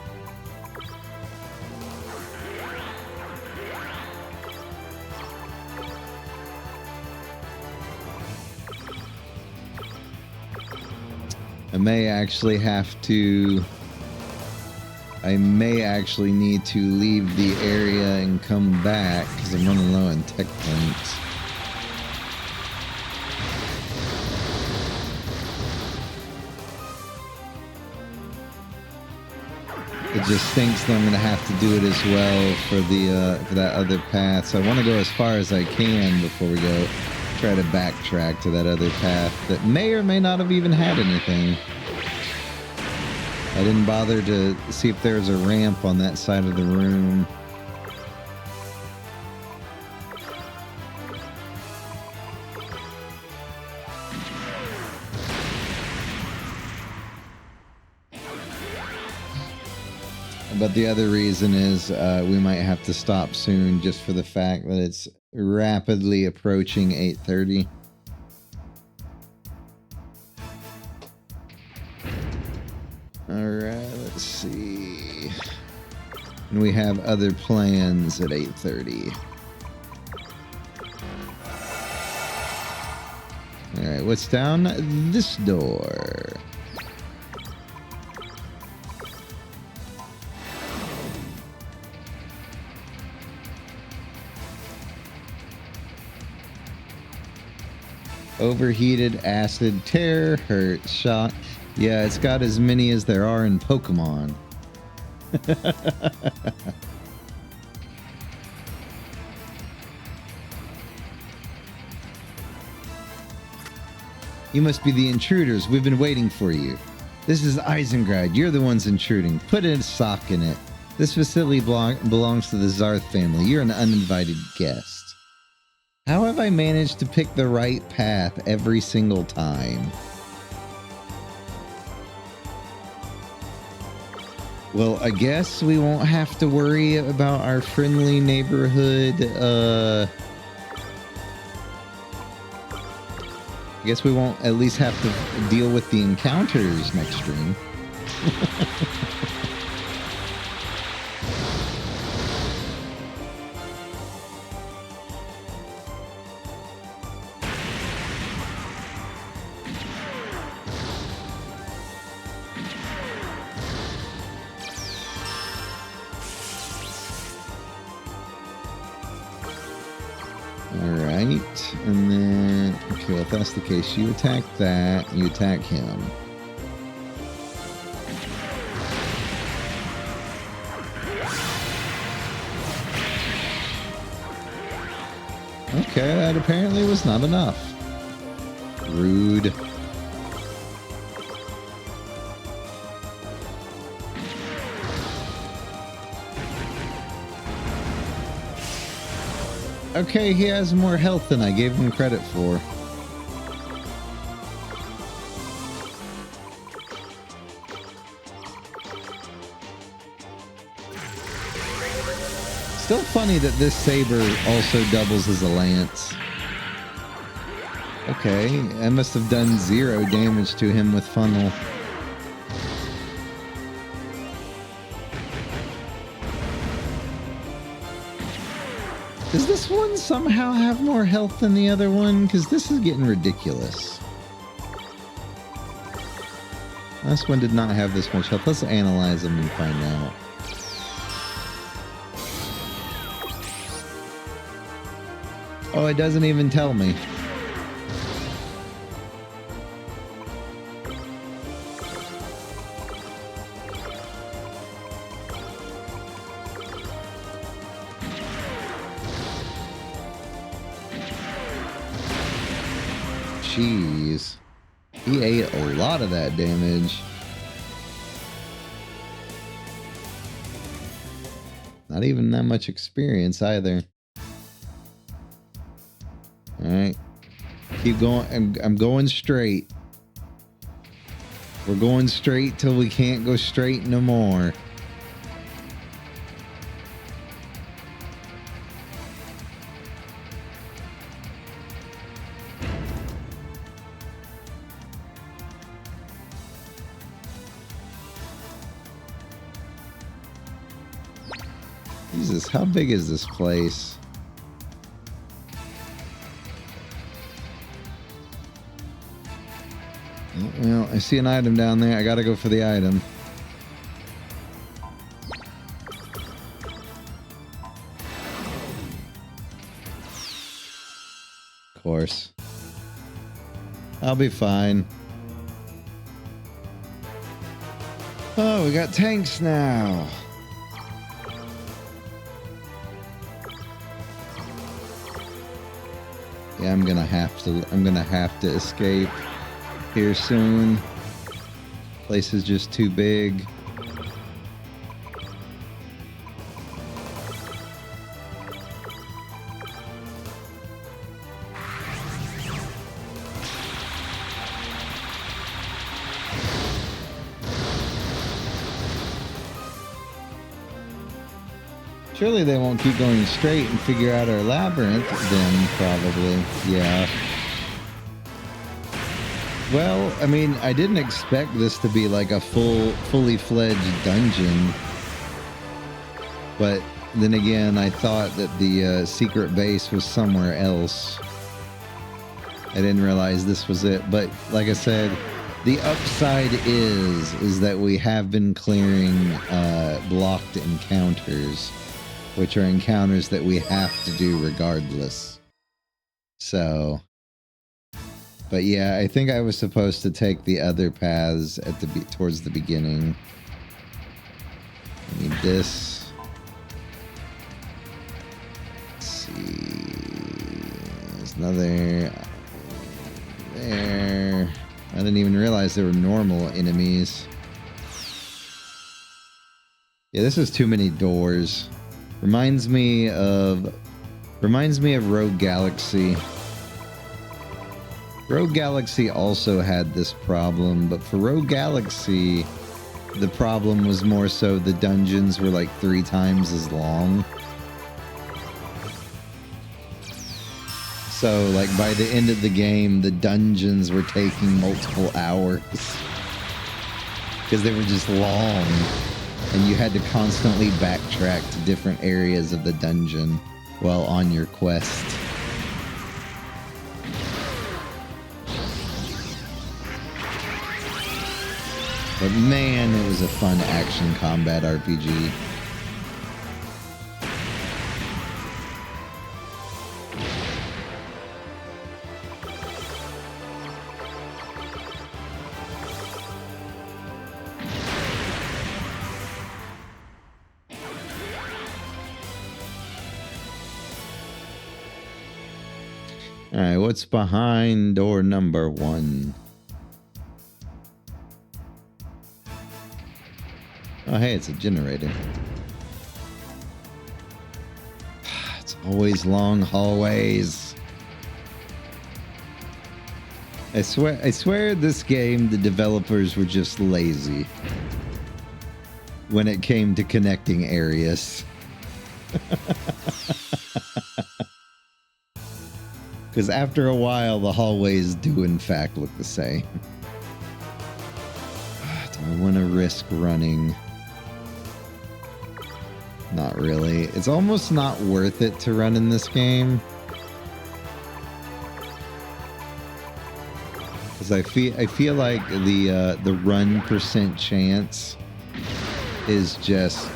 I may actually need to leave the area and come back because I'm running low on tech points. It just stinks that I'm gonna have to do it as well for that other path. So I want to go as far as I can before we go try to backtrack to that other path that may or may not have even had anything. I didn't bother to see if there was a ramp on that side of the room. But the other reason is we might have to stop soon just for the fact that it's rapidly approaching 8:30. Alright, let's see. And we have other plans at 8:30. Alright, what's down this door? Overheated acid tear hurt shot. Yeah, it's got as many as there are in Pokemon. You must be the intruders. We've been waiting for you. This is Eisengrad. You're the ones intruding. Put a sock in it. This facility belongs to the Zarth family. You're an uninvited guest. How have I managed to pick the right path every single time? Well, I guess we won't have to worry about our friendly neighborhood. I guess we won't at least have to deal with the encounters next stream. Alright, and then, okay, well, if that's the case, you attack that, you attack him. Okay, that apparently was not enough. Rude. Okay, he has more health than I gave him credit for. Still funny that this saber also doubles as a lance. Okay, I must have done 0 damage to him with funnel. Does this one somehow have more health than the other one? Because this is getting ridiculous. Last one did not have this much health. Let's analyze them and find out. Oh, it doesn't even tell me. Jeez. He ate a lot of that damage. Not even that much experience either. Alright. Keep going. I'm going straight. We're going straight till we can't go straight no more. Jesus, how big is this place? Well, I see an item down there. I gotta go for the item. Of course. I'll be fine. Oh, we got tanks now. Yeah, I'm gonna have to escape here soon. Place is just too big. Surely they won't keep going straight and figure out our labyrinth, then probably. Yeah. Well, I mean, I didn't expect this to be like a fully fledged dungeon. But then again, I thought that the secret base was somewhere else. I didn't realize this was it. But like I said, the upside is that we have been clearing blocked encounters, which are encounters that we have to do regardless. So, but yeah, I think I was supposed to take the other paths at towards the beginning. I need this. Let's see. There's another there. I didn't even realize there were normal enemies. Yeah, this is too many doors. Reminds me of Reminds me of Rogue Galaxy. Rogue Galaxy also had this problem, but for Rogue Galaxy, the problem was more so the dungeons were like 3 times as long. So, like, by the end of the game, the dungeons were taking multiple hours. Because they were just long. And you had to constantly backtrack to different areas of the dungeon while on your quest. But man, it was a fun action combat RPG. Alright, what's behind door number 1? Oh, hey, it's a generator. It's always long hallways. I swear this game, the developers were just lazy when it came to connecting areas. Because after a while, the hallways do in fact look the same. Do I want to risk running? Not really. It's almost not worth it to run in this game. Because I feel like the run percent chance is just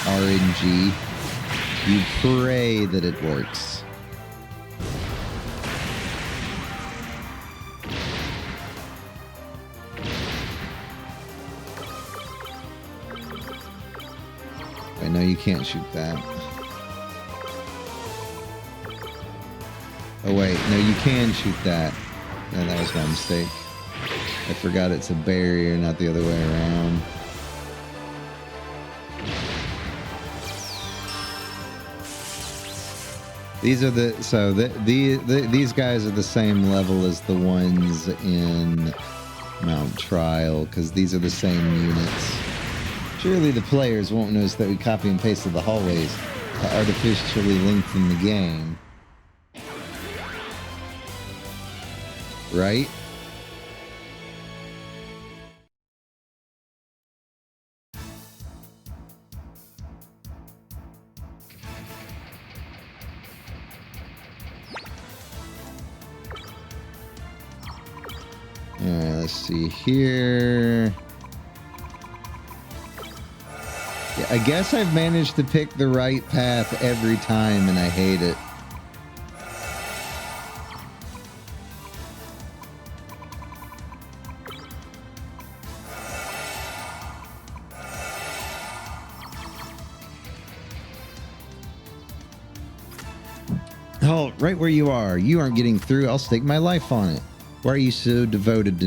RNG. You pray that it works. I know you can't shoot that. Oh wait, no, you can shoot that. No, that was my mistake. I forgot it's a barrier, not the other way around. These are these guys are the same level as the ones in Mount Trial, because these are the same units. Surely the players won't notice that we copy and pasted the hallways to artificially lengthen the game. Right? Alright, let's see here. Yeah, I guess I've managed to pick the right path every time, and I hate it. Oh, right where you are. You aren't getting through. I'll stake my life on it. Why are you so devoted to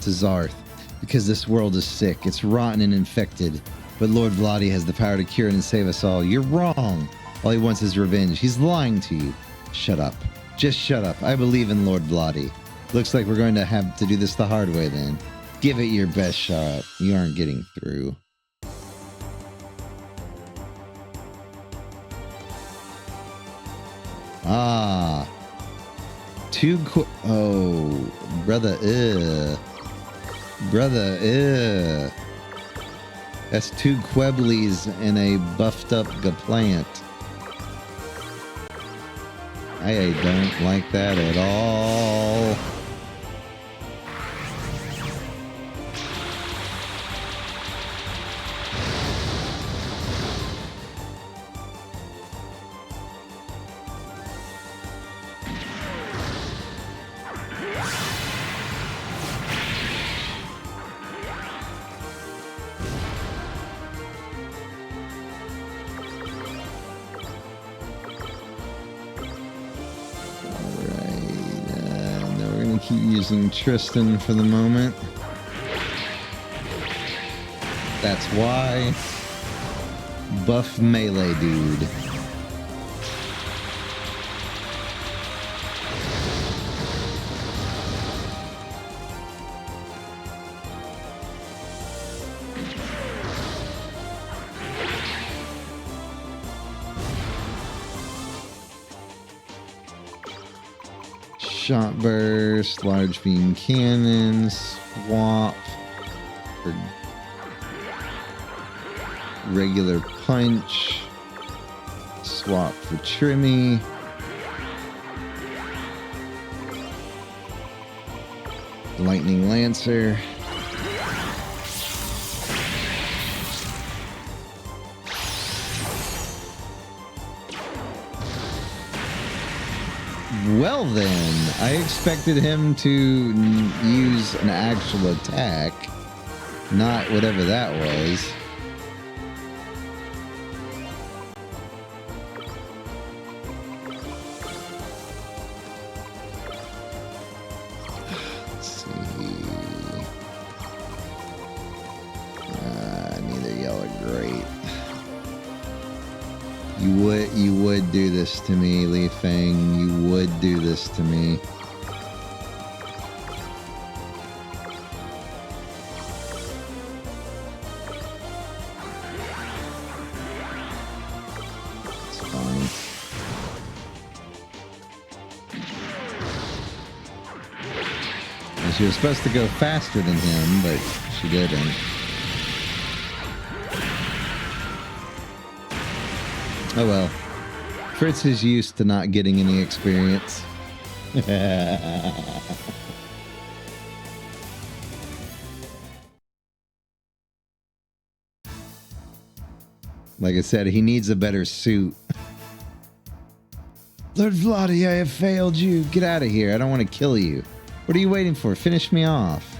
Zarth? Because this world is sick. It's rotten and infected. But Lord Vladi has the power to cure it and save us all. You're wrong. All he wants is revenge. He's lying to you. Shut up. Just shut up. I believe in Lord Vladi. Looks like we're going to have to do this the hard way then. Give it your best shot. You aren't getting through. Ah. Oh, brother, Brother, That's 2 Quebblies and a buffed up Gaplant. I don't like that at all. Keep using Tristan for the moment. That's why. Buff melee dude. Shot burst, large beam cannon, swap for regular punch, swap for Trimmy. Lightning Lancer. Well then, I expected him to use an actual attack, not whatever that was. Let's see. Neither yellow or great. You would do this to me, Li Feng. You would do this to me. It's fine. And she was supposed to go faster than him, but she didn't. Oh well. Fritz is used to not getting any experience. Like I said, he needs a better suit. Lord Vladi, I have failed you. Get out of here. I don't want to kill you. What are you waiting for? Finish me off.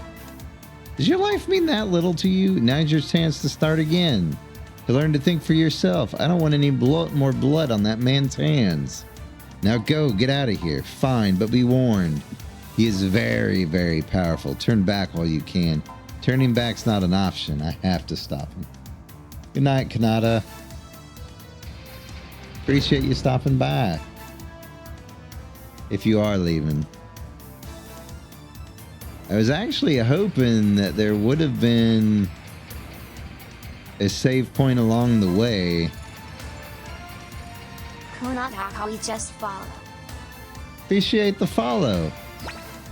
Does your life mean that little to you? Now's your chance to start again. To learn to think for yourself. I don't want any more blood on that man's hands. Now go, get out of here. Fine, but be warned. He is very, very powerful. Turn back while you can. Turning back's not an option. I have to stop him. Good night, Kanata. Appreciate you stopping by. If you are leaving. I was actually hoping that there would have been a save point along the way. We just follow. Appreciate the follow.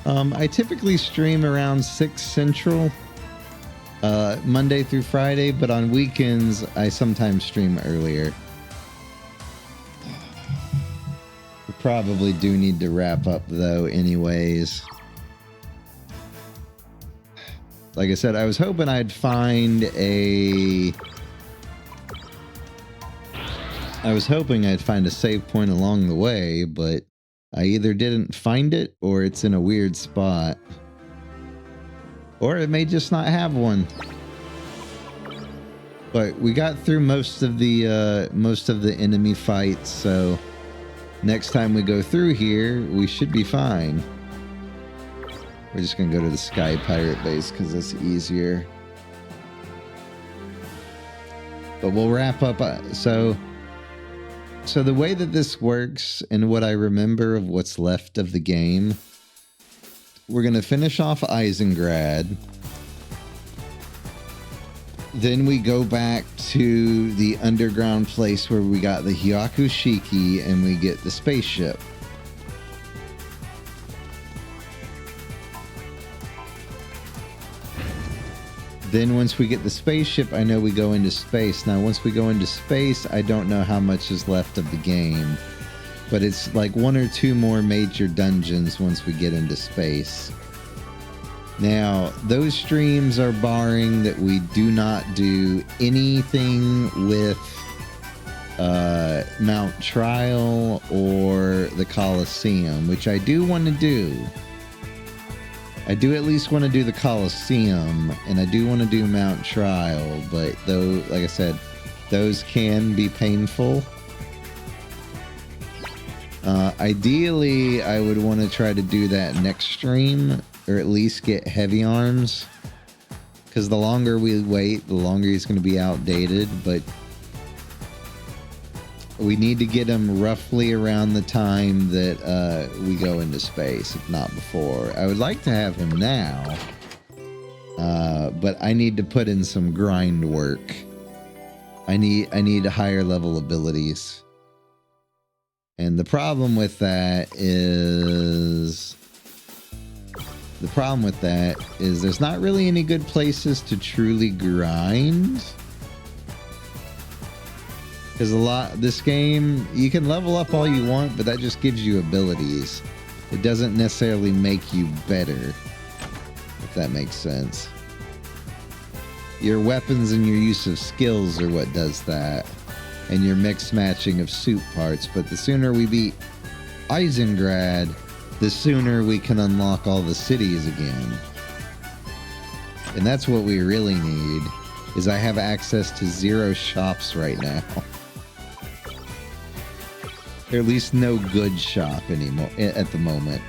I typically stream around 6 Central, Monday through Friday, but on weekends I sometimes stream earlier. We probably do need to wrap up though anyways. Like I said, I was hoping I'd find a save point along the way, but I either didn't find it or it's in a weird spot. Or it may just not have one. But we got through most of the enemy fights, so next time we go through here, we should be fine. We're just gonna go to the Sky Pirate base because it's easier. But we'll wrap up. So the way that this works and what I remember of what's left of the game, we're gonna finish off Eisengrad. Then we go back to the underground place where we got the Hyaku Shiki and we get the spaceship. Then once we get the spaceship, I know we go into space. Now, once we go into space, I don't know how much is left of the game. But it's like 1 or 2 more major dungeons once we get into space. Now, those streams are barring that we do not do anything with Mount Trial or the Colosseum, which I do want to do. I do at least want to do the Colosseum, and I do want to do Mount Trial, but though, like I said, those can be painful. Ideally, I would want to try to do that next stream, or at least get heavy arms, because the longer we wait, the longer he's going to be outdated, but we need to get him roughly around the time that we go into space, if not before. I would like to have him now, but I need to put in some grind work. I need higher level abilities. And the problem with that is The problem with that is there's not really any good places to truly grind. Because this game, you can level up all you want, but that just gives you abilities. It doesn't necessarily make you better, if that makes sense. Your weapons and your use of skills are what does that. And your mix matching of suit parts. But the sooner we beat Eisengrad, the sooner we can unlock all the cities again. And that's what we really need, is I have access to 0 shops right now. Or at least no good shop anymore at the moment.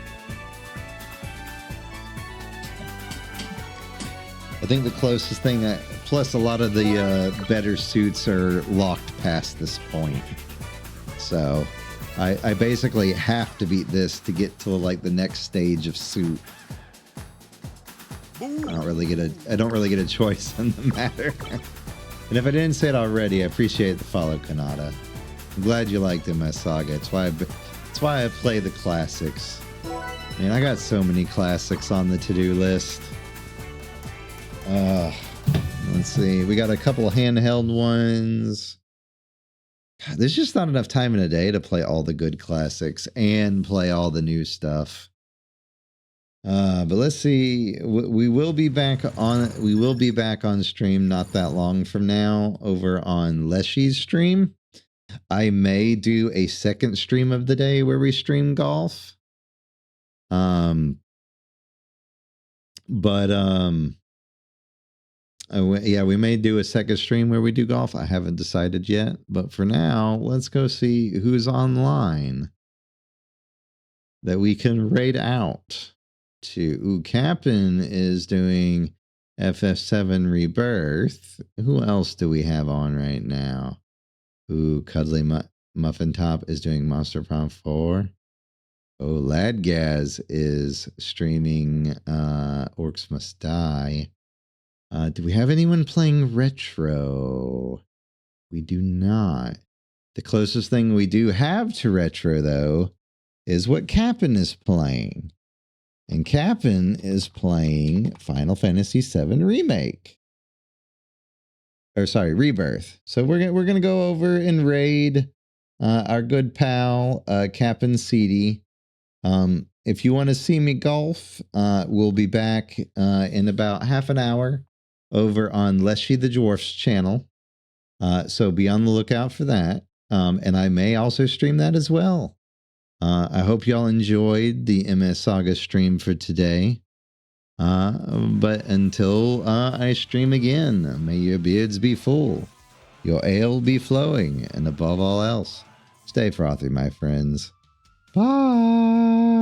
I think the closest thing, plus a lot of the better suits are locked past this point. So I basically have to beat this to get to like the next stage of suit. I don't really get a choice in the matter. And if I didn't say it already, I appreciate the follow, Kanata. I'm glad you liked my Saga. It's why I play the classics. Man, I got so many classics on the to-do list. Let's see. We got a couple of handheld ones. God, there's just not enough time in a day to play all the good classics and play all the new stuff. But let's see. We will be back on stream not that long from now over on Leshy's stream. I may do a second stream of the day where we stream golf. Yeah, we may do a second stream where we do golf. I haven't decided yet, but for now, let's go see who's online that we can raid out to. Ooh, Captain is doing FF7 Rebirth. Who else do we have on right now? Ooh, Cuddly Muffin Top is doing Monster Prom 4. Oh, Ladgaz is streaming Orcs Must Die. Do we have anyone playing retro? We do not. The closest thing we do have to retro, though, is what Cap'n is playing. And Cap'n is playing Final Fantasy VII Remake. Or sorry, Rebirth. So we're gonna go over and raid our good pal Cap'n CD. If you want to see me golf, we'll be back in about half an hour over on Leshy the Dwarf's channel. So be on the lookout for that. And I may also stream that as well. I hope y'all enjoyed the MS Saga stream for today. But until I stream again, may your beards be full, your ale be flowing, and above all else, stay frothy, my friends. Bye!